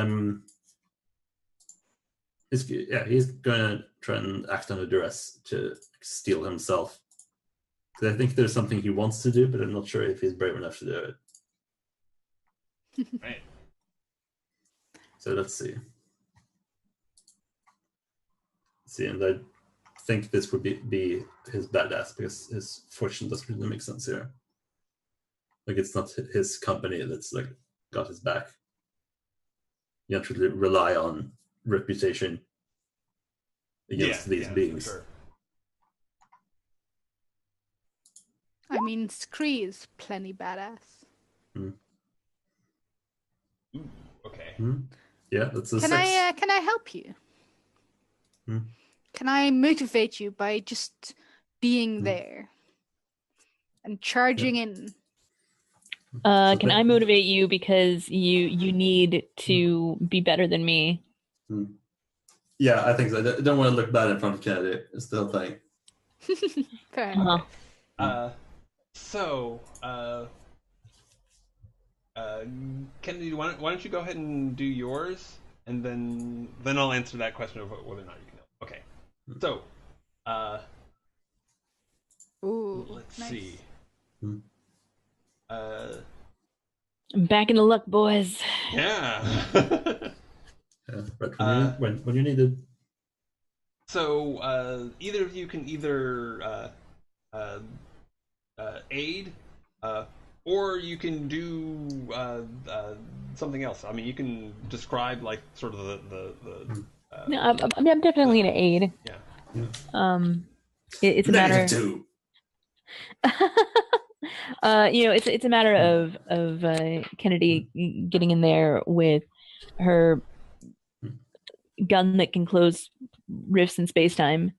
he's gonna try and act under duress to steal himself. Because I think there's something he wants to do, but I'm not sure if he's brave enough to do it. Right. So let's see. And I think this would be his badass, because his fortune doesn't really make sense here. Like, it's not his company that's like got his back. You have to really rely on reputation against these beings. For sure. I mean, Scree is plenty badass. Ooh, okay. Yeah, that's a Can 6. I help you? Can I motivate you by just being there and charging in? Can I motivate you because you need to be better than me? Yeah, I think so. I don't want to look bad in front of Kennedy. It's the whole thing. Fair enough. Kennedy, why don't you go ahead and do yours, and then I'll answer that question of whether or not you can help. Okay. So, Ooh, let's nice. see. I'm back in the luck, boys. Yeah. Yeah, right when you need it. So, either of you can either aid, or you can do something else. I mean, you can describe like sort of the No, I'm definitely gonna aid. yeah. It's a matter. -2. It's a matter of Kennedy getting in there with her gun that can close rifts in space time.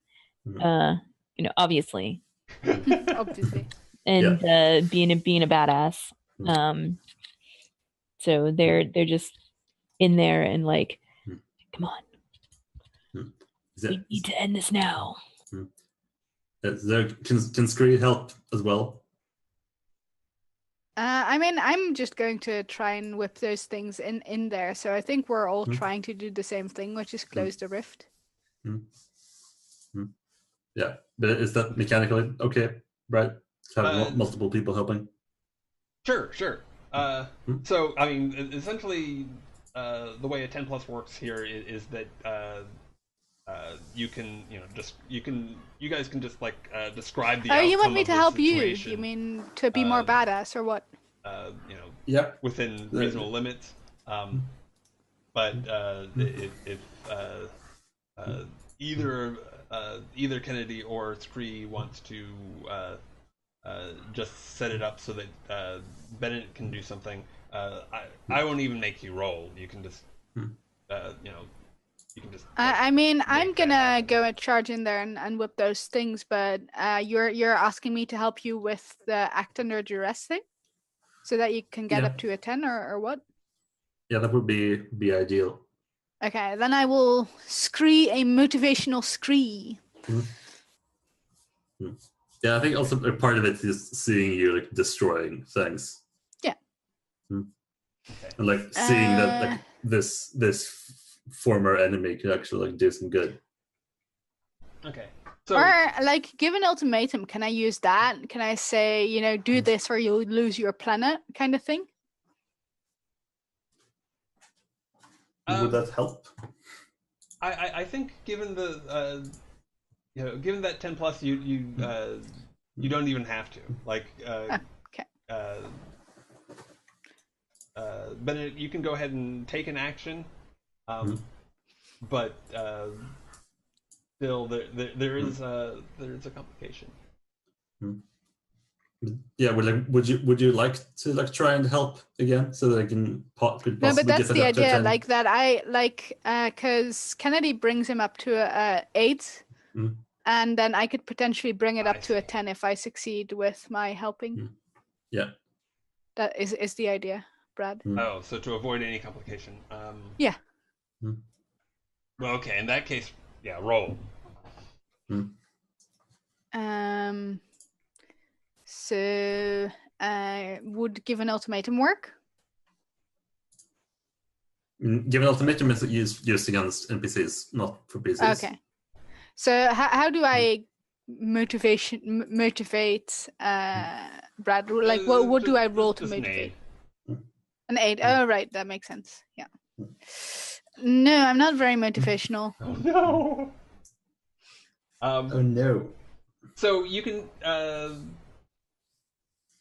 Obviously. Obviously. And being a badass. So they're just in there and like, come on, we need to end this now. Can Scree help as well? I mean, I'm just going to try and whip those things in there. So I think we're all trying to do the same thing, which is close the rift. Yeah, but is that mechanically okay, right? Have multiple people helping? Sure. So, I mean, essentially, the way a 10+ works here is that you can, you guys can just like describe the outcome you want me of to the help situation, you? You mean to be more badass or what? Yep. Within reasonable limits. But if either Kennedy or Scree wants to just set it up so that Bennett can do something, I won't even make you roll. You can just, you know, you can just. I mean, I'm make that gonna happen. go and charge in there and whip those things, but you're asking me to help you with the act under duress thing, so that you can get Yeah. up to a 10 or what? Yeah, that would be ideal. Okay, then I will scree a motivational scree. Yeah, I think also a part of it is seeing you like destroying things. Yeah. Okay. And like seeing that like this former enemy can actually like do some good. Okay. So Or like, give an ultimatum. Can I use that? Can I say, you know, do this or you'll lose your planet, kind of thing? Would that help? I think given the you know, given that 10 plus, you don't even have to like. Okay. But you can go ahead and take an action, but still there is a complication. Yeah, would you like to like try and help again so that I can could No, but possibly that's get it the up to a idea. 10? Like that, I like because Kennedy brings him up to a 8, and then I could potentially bring it up to a 10 if I succeed with my helping. Yeah. That is the idea, Brad. Oh, so to avoid any complication. Yeah. Well, okay. In that case, yeah, roll. So would give an ultimatum work? Give an ultimatum is used against NPCs, not for PCs. Okay. So how do I motivate Brad? Like what do I roll to just motivate? An 8. An 8. Oh right, that makes sense. Yeah. No, I'm not very motivational. Oh no. Oh no. So you can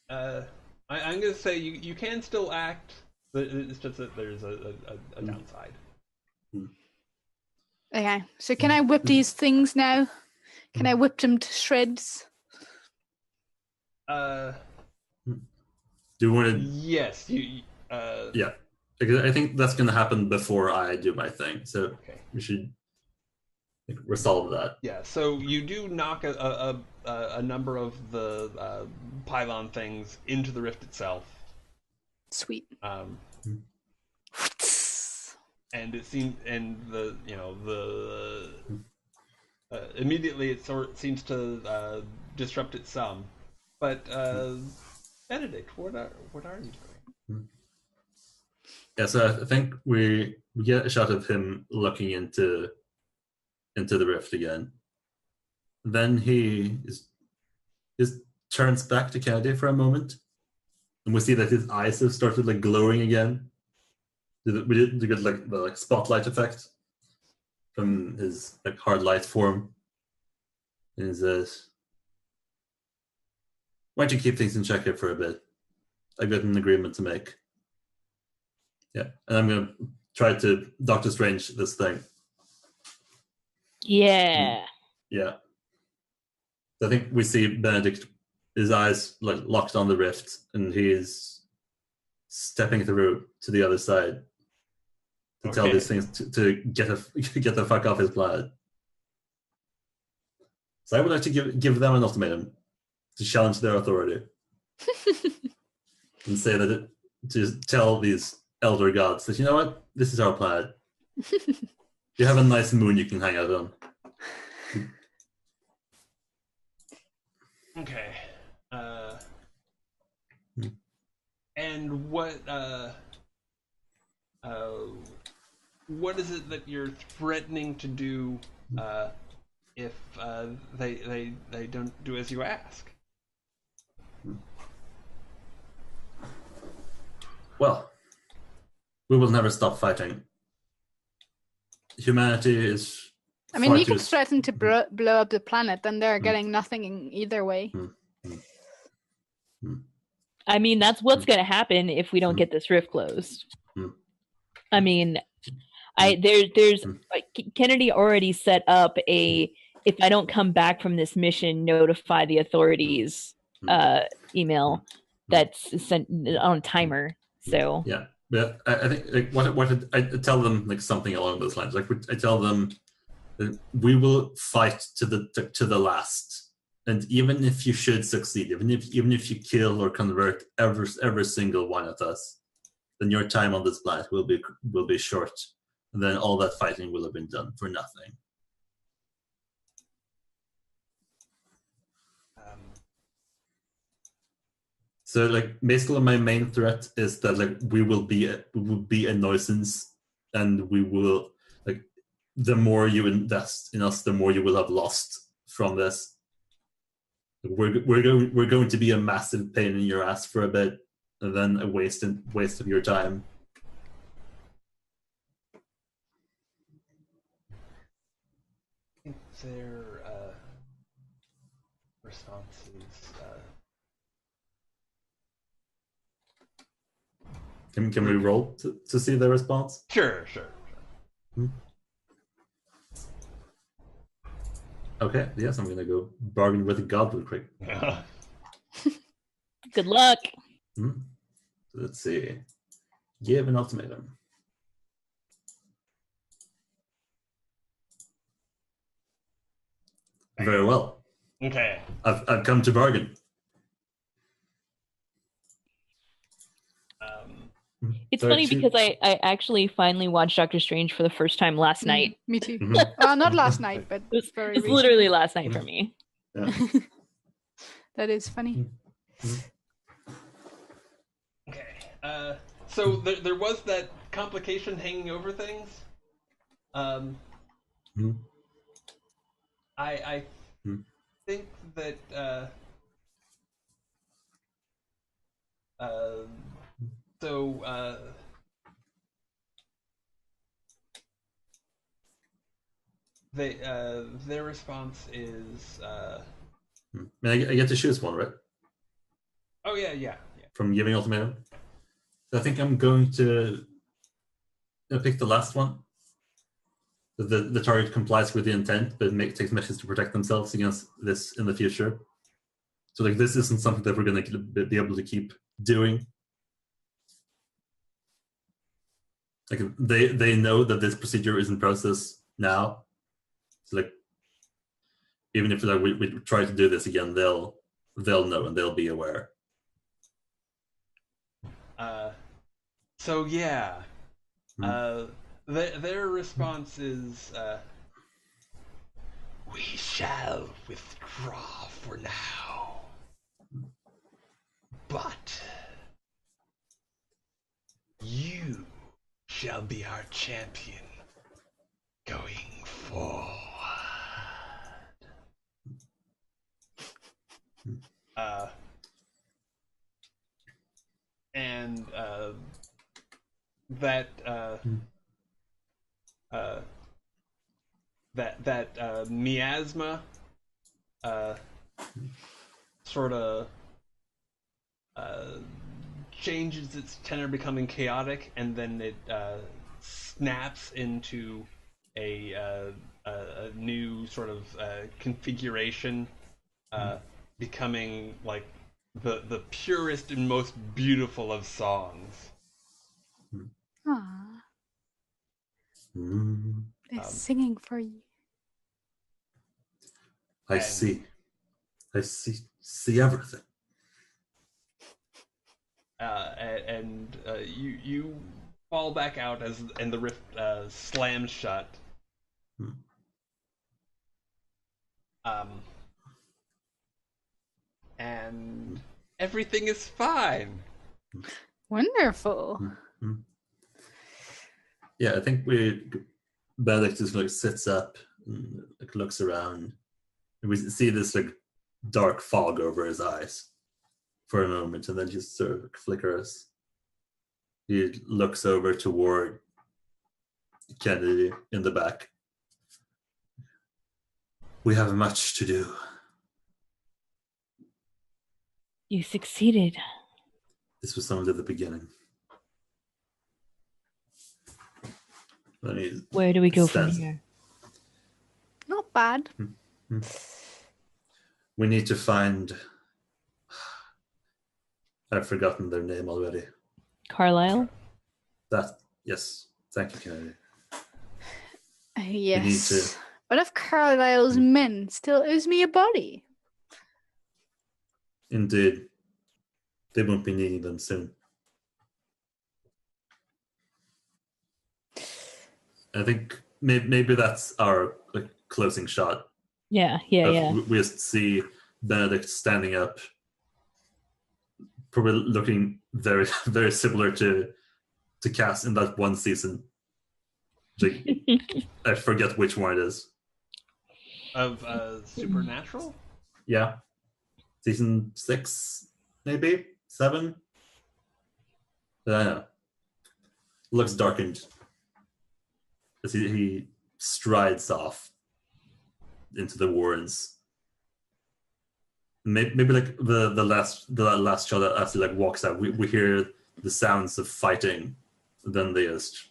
I'm gonna say you can still act, but it's just that there's a downside. Okay, so can I whip these things now? Can I whip them to shreds? Do you want to? Yes, you. Yeah, because I think that's going to happen before I do my thing, so Okay. we should resolve that. Yeah, so you do knock a number of the pylon things into the rift itself. Sweet. And it seems, and immediately it seems to disrupt it some. But Benedict, what are you doing? Yeah, so I think we get a shot of him looking into the rift again. Then he turns back to Kennedy for a moment, and we see that his eyes have started like glowing again. We did get like the spotlight effect from his like hard light form. And he says, "Why don't you keep things in check here for a bit? I've got an agreement to make." Yeah, and I'm gonna try to Doctor Strange this thing. Yeah. Yeah. I think we see Benedict, his eyes like locked on the rift, and he's stepping through to the other side to tell these things to get the fuck off his planet. So I would like to give them an ultimatum to challenge their authority and say that to tell these elder gods that, you know what, this is our planet. You have a nice moon you can hang out on. Okay. And what is it that you're threatening to do if they don't do as you ask? Well, we will never stop fighting. Humanity is. I mean, you can threaten to blow up the planet, then they're getting nothing in either way. I mean, that's what's going to happen if we don't get this rift closed. I mean, there's like, Kennedy already set up if I don't come back from this mission, notify the authorities email that's sent on a timer. So Yeah, I think like what I tell them like something along those lines. Like I tell them that we will fight to the last, and even if you should succeed, even if you kill or convert every single one of us, then your time on this planet will be short, and then all that fighting will have been done for nothing. So like basically my main threat is that like we will be a nuisance, and we will like the more you invest in us, the more you will have lost from this. We're going to be a massive pain in your ass for a bit, and then a waste of your time. I think their response is Can we roll to see the response? sure. Okay, yes, I'm gonna go bargain with God real quick. good luck. Let's see. Give an ultimatum. Very well. Okay. I've come to bargain. It's funny because I actually finally watched Doctor Strange for the first time last night. Me too. Mhm. Not last night, but It's very literally last night for me. Yeah. That is funny. Okay. So there was that complication hanging over things. I think that their response is I get to choose one, right? oh yeah. From giving ultimatum. So I think I'm going to pick the last one. The target complies with the intent, but takes measures to protect themselves against this in the future. So like this isn't something that we're going to be able to keep doing. Like they know that this procedure is in process now. So like even if like we try to do this again, they'll know and they'll be aware. So yeah. Their response is we shall withdraw for now. But you shall be our champion going forward. And that miasma sort of changes its tenor, becoming chaotic, and then it snaps into a new sort of configuration, becoming like the purest and most beautiful of songs. Aww. They're singing for you. I see everything. And you fall back out and the rift slams shut. And everything is fine. Wonderful. Yeah, I think Benedict just like sits up and like looks around, and we see this like dark fog over his eyes for a moment, and then just sort of flickers. He looks over toward Kennedy in the back. We have much to do. You succeeded. This was only the beginning. Where do we go from here? Not bad. We need to find... I've forgotten their name already. Carlisle. That, yes. Thank you, Kennedy. Yes. What if Carlisle's men still owes me a body? Indeed. They won't be needing them soon. I think maybe that's our closing shot. Yeah. We just see Benedict standing up, probably looking very, very similar to Cass in that one season. Like, I forget which one it is. Of Supernatural? Yeah. Season 6, maybe? 7? I don't know. Looks darkened as he strides off into the warrens. Maybe like the last shot that as he like walks out, we hear the sounds of fighting. Then they just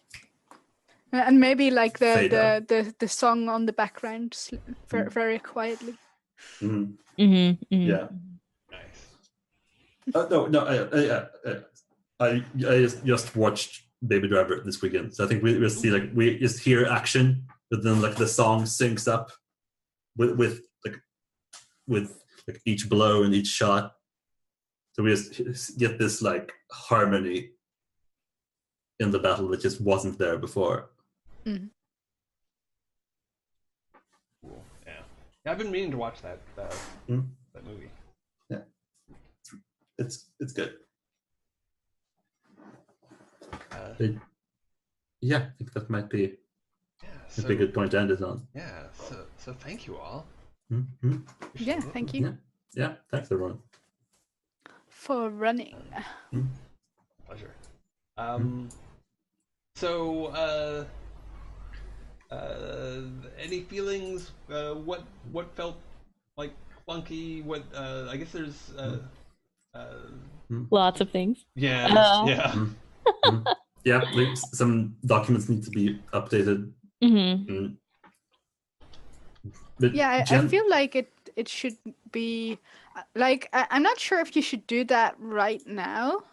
And maybe like fade out. the song on the background, very, very quietly. Mm-hmm. Yeah. Nice. I just watched Baby Driver this weekend, so I think we'll see like we just hear action, but then like the song syncs up with each blow and each shot, so we just get this like harmony in the battle that just wasn't there before. Mm-hmm. Cool. Yeah, I've been meaning to watch that movie. Yeah, it's good. Yeah, I think that might be a good point to end it on. Yeah, so thank you all. Mm-hmm. Yeah, thank you. Yeah, thanks everyone for running. Pleasure. So any feelings? What felt like clunky? What I guess there's lots of things. Yeah. Yeah, like some documents need to be updated. But yeah, I feel like it should be like I'm not sure if you should do that right now.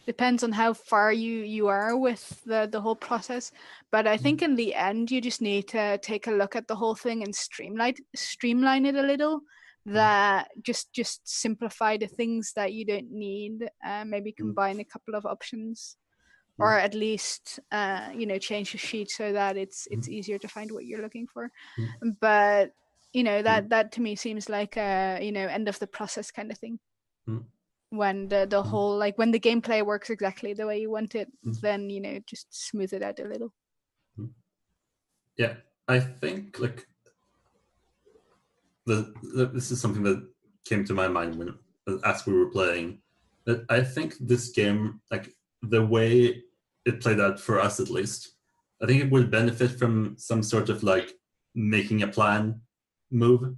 Depends on how far you are with the whole process, but I think in the end you just need to take a look at the whole thing and streamline it a little. That just simplify the things that you don't need. Maybe combine a couple of options, or at least change the sheet so that it's easier to find what you're looking for. But that to me seems like a end of the process kind of thing. When the whole like when the gameplay works exactly the way you want it, then just smooth it out a little. Yeah, I think like this is something that came to my mind as we were playing. That I think this game, like the way it played out for us at least, I think it would benefit from some sort of like making a plan move,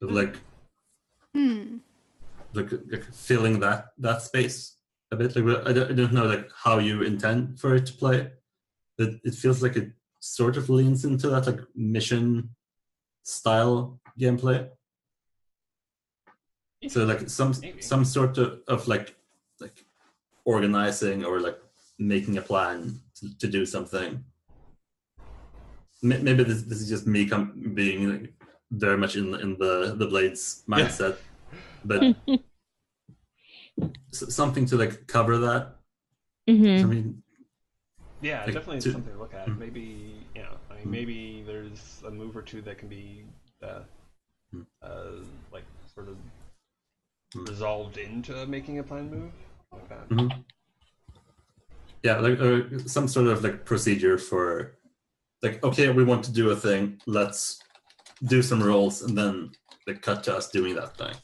of like filling that space a bit. Like I don't know like how you intend for it to play, but it feels like it sort of leans into that like mission style gameplay. So like some sort of like organizing or like making a plan to do something. Maybe this is just me being like very much in the Blades mindset, but something to like cover that. I mean, yeah, like definitely something to look at. Maybe maybe there's a move or two that can be like sort of resolved into making a plan move like that. Yeah, like some sort of like procedure for like, okay, we want to do a thing, let's do some rolls and then like cut to us doing that thing.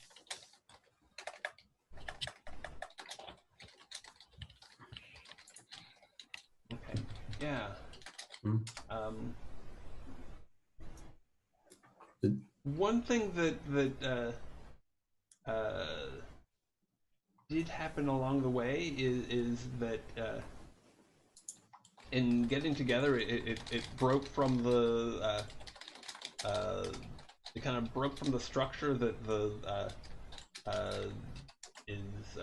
Okay. Yeah. One thing that did happen along the way is that in getting together, it broke from the it kind of broke from the structure that the is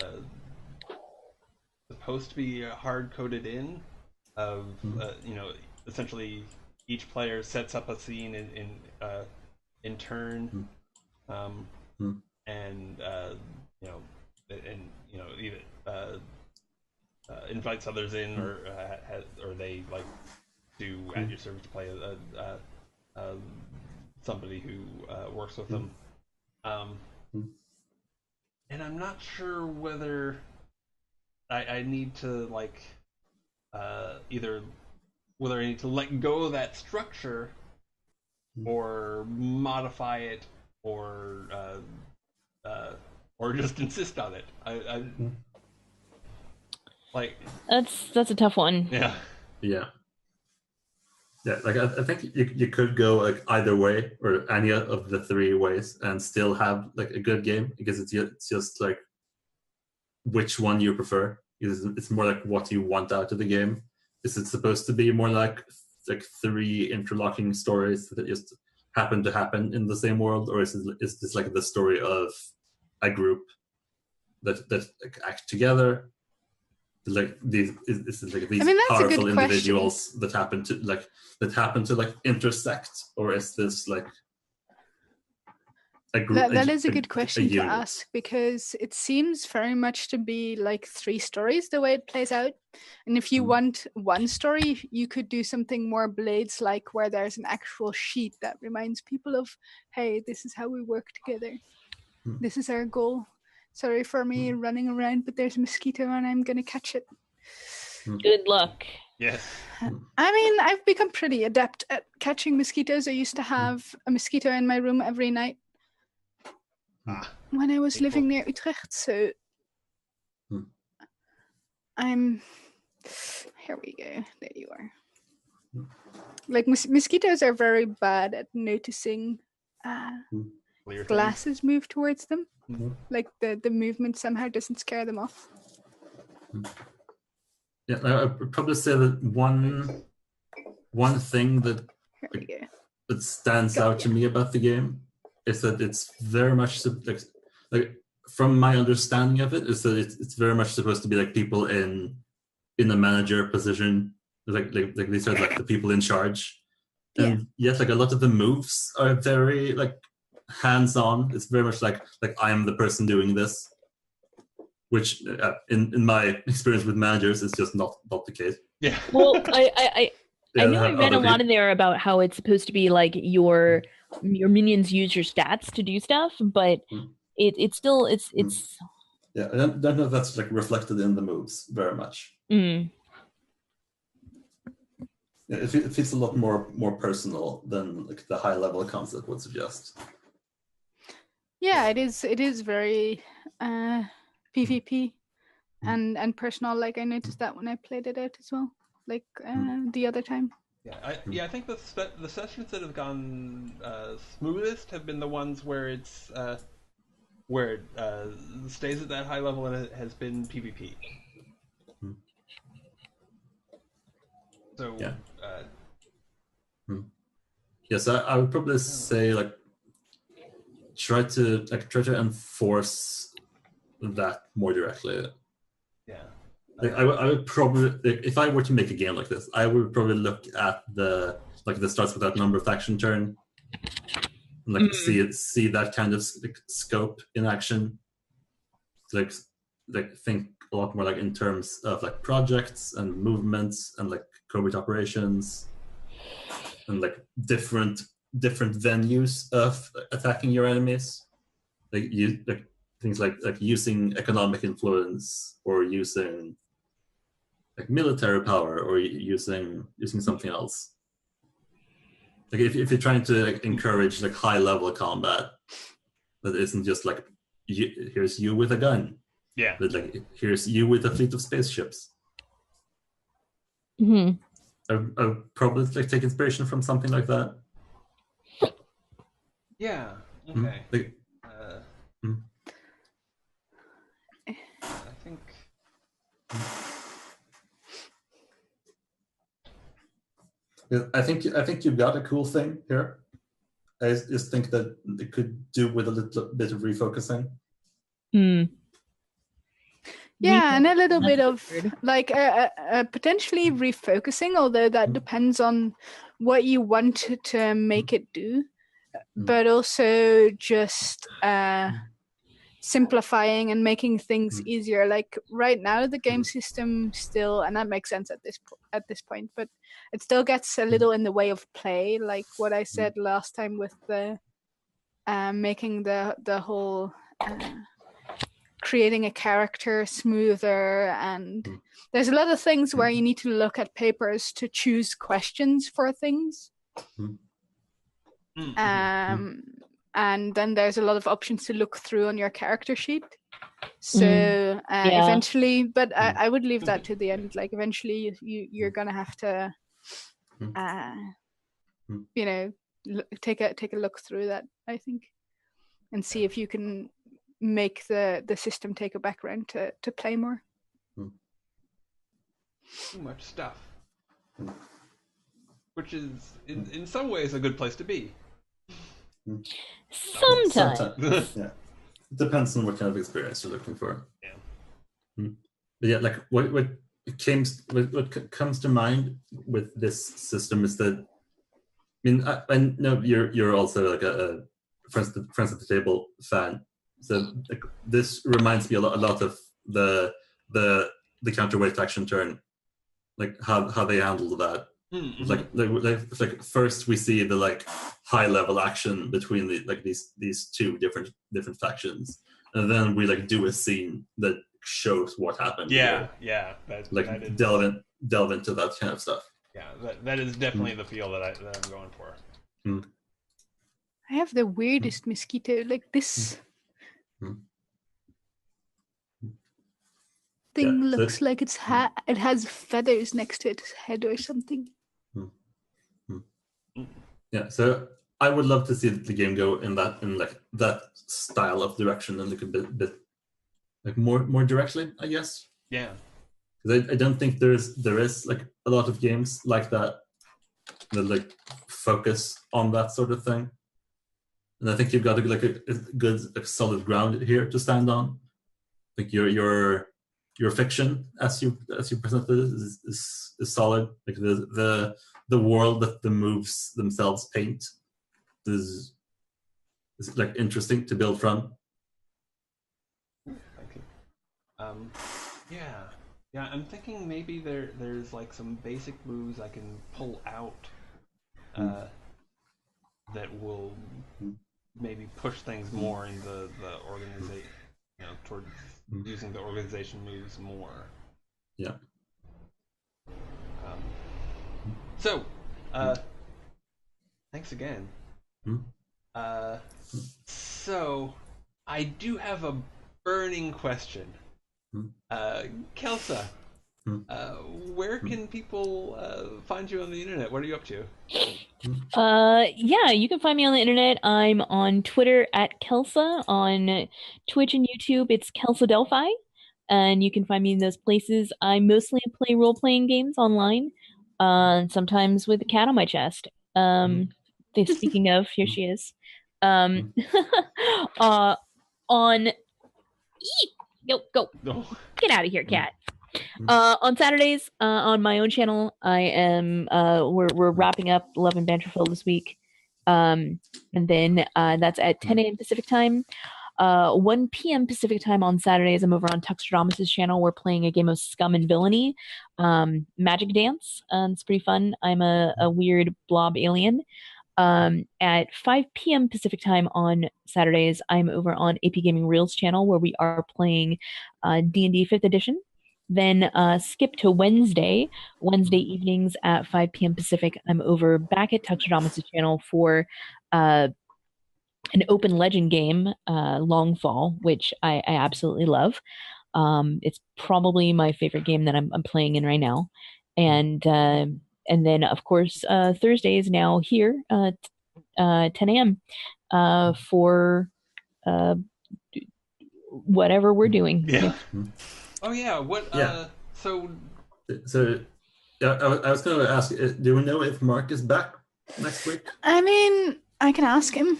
supposed to be hard coded in. Of essentially each player sets up a scene in turn, and either invites others in, or they like do at your service to play somebody who works with them. And I'm not sure whether I need to either whether I need to let go of that structure or modify it or just insist on it. I like that's a tough one. Yeah. Like I think you could go like either way or any of the three ways and still have like a good game, because it's just like which one you prefer. It's more like what you want out of the game. Is it supposed to be more like three interlocking stories that just happen to happen in the same world, or is this like the story of a group that act together? Like these powerful individuals that happen to intersect, or is this like a group? That is a good question to ask, because it seems very much to be like three stories the way it plays out. And if you want one story, you could do something more Blades like, where there's an actual sheet that reminds people of, hey, this is how we work together. This is our goal. Sorry for me running around, but there's a mosquito and I'm going to catch it. Good luck. Yes. I mean, I've become pretty adept at catching mosquitoes. I used to have a mosquito in my room every night when I was living near Utrecht. So I'm... Here we go. There you are. Like, mosquitoes are very bad at noticing glasses move towards them. Like the movement somehow doesn't scare them off. Yeah, I would probably say that one thing that stands out to me about the game is that it's very much like from my understanding of it, is that it's very much supposed to be like people in a manager position, like these are like the people in charge, and yet like a lot of the moves are very like hands-on. It's very much like I am the person doing this, which in my experience with managers is just not the case. Yeah. Well, I know I read a lot in there about how it's supposed to be like your minions use your stats to do stuff, but it's still yeah, I don't know if that's like reflected in the moves very much. Yeah, it feels a lot more personal than like the high level concept would suggest. Yeah, it is very PvP and personal. Like I noticed that when I played it out as well, like the other time. Yeah, I think the sessions that have gone smoothest have been the ones where it's where it stays at that high level and it has been PvP. So yeah. Yes, I would probably say like try to enforce that more directly. Yeah. Like, I would probably, like, if I were to make a game like this, I would probably look at the starts with that number of action turn, and like see that kind of scope in action. Like think a lot more like in terms of like projects and movements and like covert operations and like different venues of attacking your enemies. Like things like using economic influence, or using like military power, or using something else. Like if you're trying to like encourage like high level combat, that isn't just like here's you with a gun. Yeah. But like here's you with a fleet of spaceships. I would probably like take inspiration from something like that. Yeah. Okay. I think. I think you've got a cool thing here. I just think that it could do with a little bit of refocusing. Yeah, and a little bit of Weird. like potentially refocusing, although that depends on what you want to make it do, but also just simplifying and making things easier. Like right now, the game system still, and that makes sense at this point, but it still gets a little in the way of play. Like what I said last time with the making the whole. Creating a character smoother, and there's a lot of things where you need to look at papers to choose questions for things. And then there's a lot of options to look through on your character sheet. So eventually, but I would leave that to the end. Like eventually you're gonna have to you know, take a look through that, I think, and see if you can make the system take a background to play more. Too much stuff. Which is, in some ways, a good place to be. Sometimes. Yeah. It depends on what kind of experience you're looking for. Yeah. But yeah, like what comes to mind with this system is that, I mean, I know you're also like a friends at the table fan. So like, this reminds me a lot of the counterweight action turn, like how they handle that. Like first we see the like high level action between these two different factions, and then we like do a scene that shows what happened. Yeah, here. yeah. That is, delve into that kind of stuff. Yeah, that is definitely the feel that I'm going for. I have the weirdest mosquito, like this thing looks like it has feathers next to its head or something. Yeah, so I would love to see the game go in that style of direction, and like a bit like more directly, I guess. Yeah. Because I don't think there is like a lot of games like that like focus on that sort of thing. And I think you've got like a good solid ground here to stand on. Like your fiction as you presented is solid. Like the world that the moves themselves paint is like interesting to build from. Thank you. Yeah. I'm thinking maybe there's like some basic moves I can pull out that will maybe push things more in the organization, towards using the organization moves more. Yeah. So, thanks again. So, I do have a burning question. Kelsa, where can people find you on the internet? What are you up to? Yeah, you can find me on the internet. I'm on Twitter at Kelsa. On Twitch and YouTube, it's Kelsa Delphi. And you can find me in those places. I mostly play role-playing games online, sometimes with a cat on my chest. Speaking of, here she is. On go. Get out of here, cat. On Saturdays, on my own channel, I am we're wrapping up Love and Banterful this week. And then that's at 10 a.m. Pacific time. 1 p.m. Pacific time on Saturdays, I'm over on Tuxedomus's channel. We're playing a game of Scum and Villainy, Magic Dance. It's pretty fun. I'm a weird blob alien. At 5 p.m. Pacific time on Saturdays, I'm over on AP Gaming Reels channel, where we are playing D&D 5th edition. Then skip to Wednesday evenings at 5 p.m. Pacific. I'm over back at Tuxedomus's channel for an open legend game, Longfall, which I absolutely love. It's probably my favorite game that I'm playing in right now. And then, of course, Thursdays now here, 10 a.m. For whatever we're doing. Yeah. Oh yeah. What? Yeah. So yeah, I was going to ask. Do we know if Mark is back next week? I mean, I can ask him.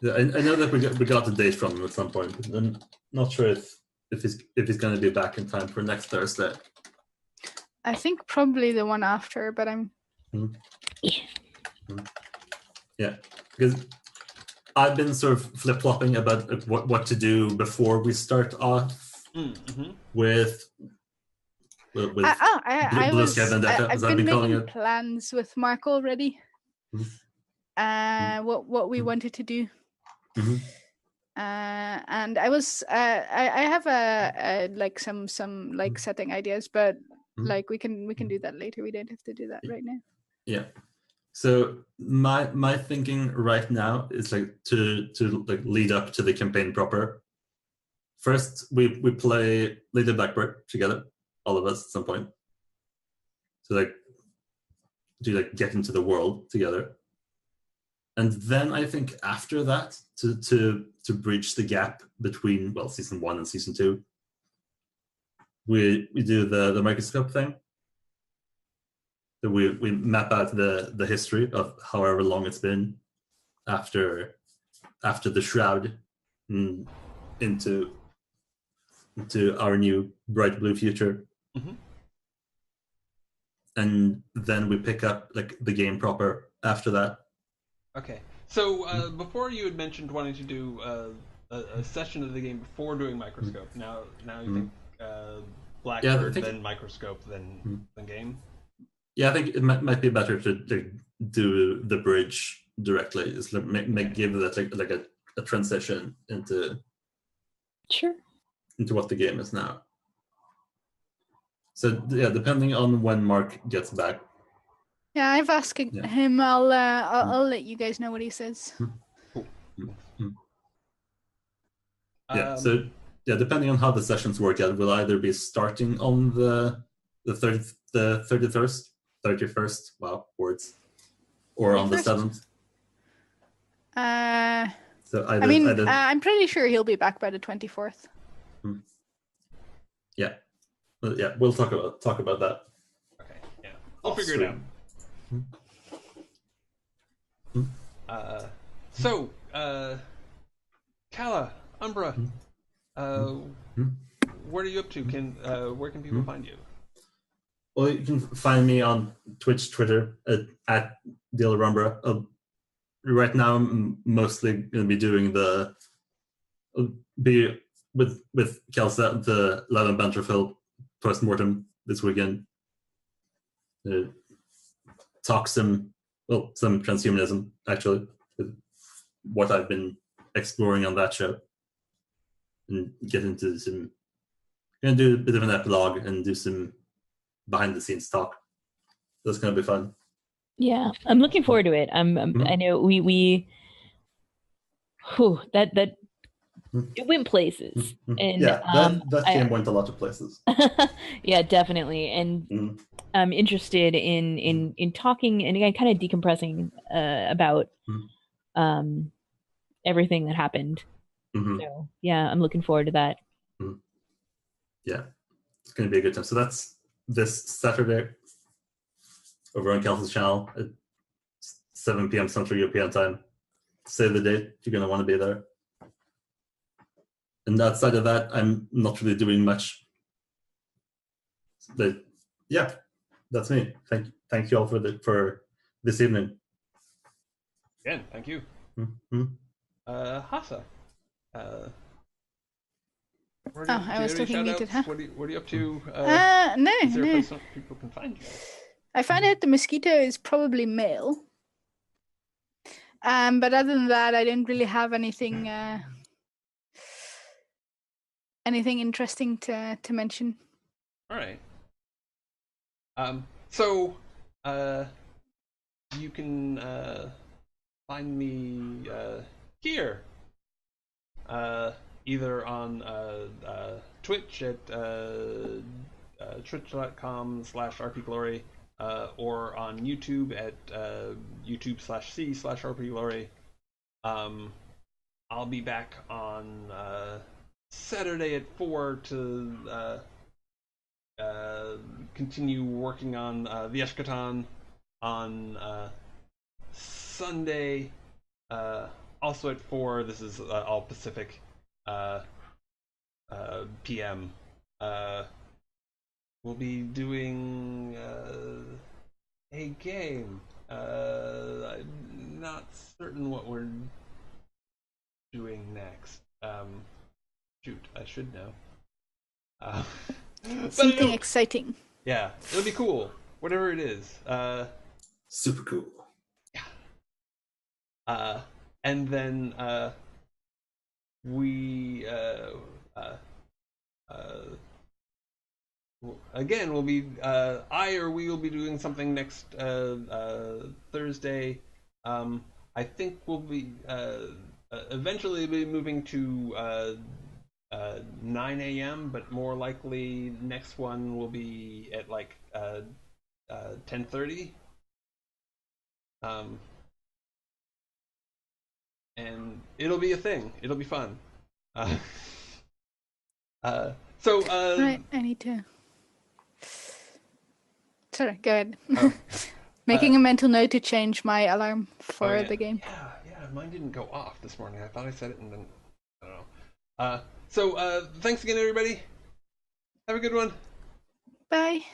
Yeah, I know that we got the date from him at some point. I'm not sure if if he's going to be back in time for next Thursday. I think probably the one after, but I'm. Yeah, because I've been sort of flip-flopping about what to do before we start off with Blue Sky Vendetta, as I've been calling it. Plans with Mark already. What we wanted to do. And I was I have a like some like setting ideas, but like we can do that later. We don't have to do that right now. Yeah. So my thinking right now is like to like lead up to the campaign proper. First, we play Lady Blackbird together, all of us at some point. So like get into the world together. And then I think after that, to bridge the gap between season 1 and season 2, we do the microscope thing. So we map out the history of however long it's been after the shroud into our new bright blue future. And then we pick up like the game proper after that. Okay, so before you had mentioned wanting to do a session of the game before doing microscope. Now you think Blackbird, then microscope, then game. Yeah, I think it might be better to do the bridge directly. Is give that like a transition into what the game is now. So yeah, depending on when Mark gets back. Yeah, I've asked him. I'll let you guys know what he says. Yeah. So yeah, depending on how the sessions work out, we'll either be starting on the 31st. Wow, words. Or 31st? On the 7th. So either, I'm pretty sure he'll be back by the 24th. Yeah. Yeah, we'll talk about that. Okay. Yeah. We'll figure it out. So, Kala, Umbra, what are you up to? Where can people find you? Well, you can find me on Twitch, Twitter at DealerUmbra. Right now, I'm mostly going to be doing with Kelsa the Levin Banterfield post-mortem this weekend. Talk some transhumanism, actually, with what I've been exploring on that show, and get into some. Gonna do a bit of an epilogue and do some behind-the-scenes talk. That's gonna be fun. Yeah, I'm looking forward to it. I know we that it went places, and yeah, that game went a lot of places. Yeah, definitely, and I'm interested in talking and again, kind of decompressing about everything that happened. So yeah, I'm looking forward to that. Yeah, it's going to be a good time. So that's this Saturday over on Kelsa's channel at 7 p.m. Central European time. Save the date if you're going to want to be there. And outside of that, I'm not really doing much. But yeah, that's me. Thank you all for this evening. Again, thank you. Hasa. I was talking muted, huh? What are you up to? No. Is there a place people can find you? I found out the mosquito is probably male. But other than that, I didn't really have anything interesting to mention. All right. So you can find me here. Either on Twitch at twitch.com/rpglory or on YouTube at youtube.com/c/rpglory. I'll be back on Saturday at 4 to continue working on The Eschaton. On Sunday, also at 4, this is all Pacific, p.m. We'll be doing a game. I'm not certain what we're doing next. Shoot, I should know. Something exciting. Yeah, it'll be cool. Whatever it is. Super cool. And then we again we'll be we will be doing something next Thursday. I think we'll be eventually be moving to 9 a.m. but more likely next one will be at like 10:30. And it'll be a thing. It'll be fun. Right, Right, I need to. Sorry, go ahead. Oh. Making a mental note to change my alarm for the game. Yeah, mine didn't go off this morning. I thought I said it and then I don't know. Thanks again, everybody. Have a good one. Bye.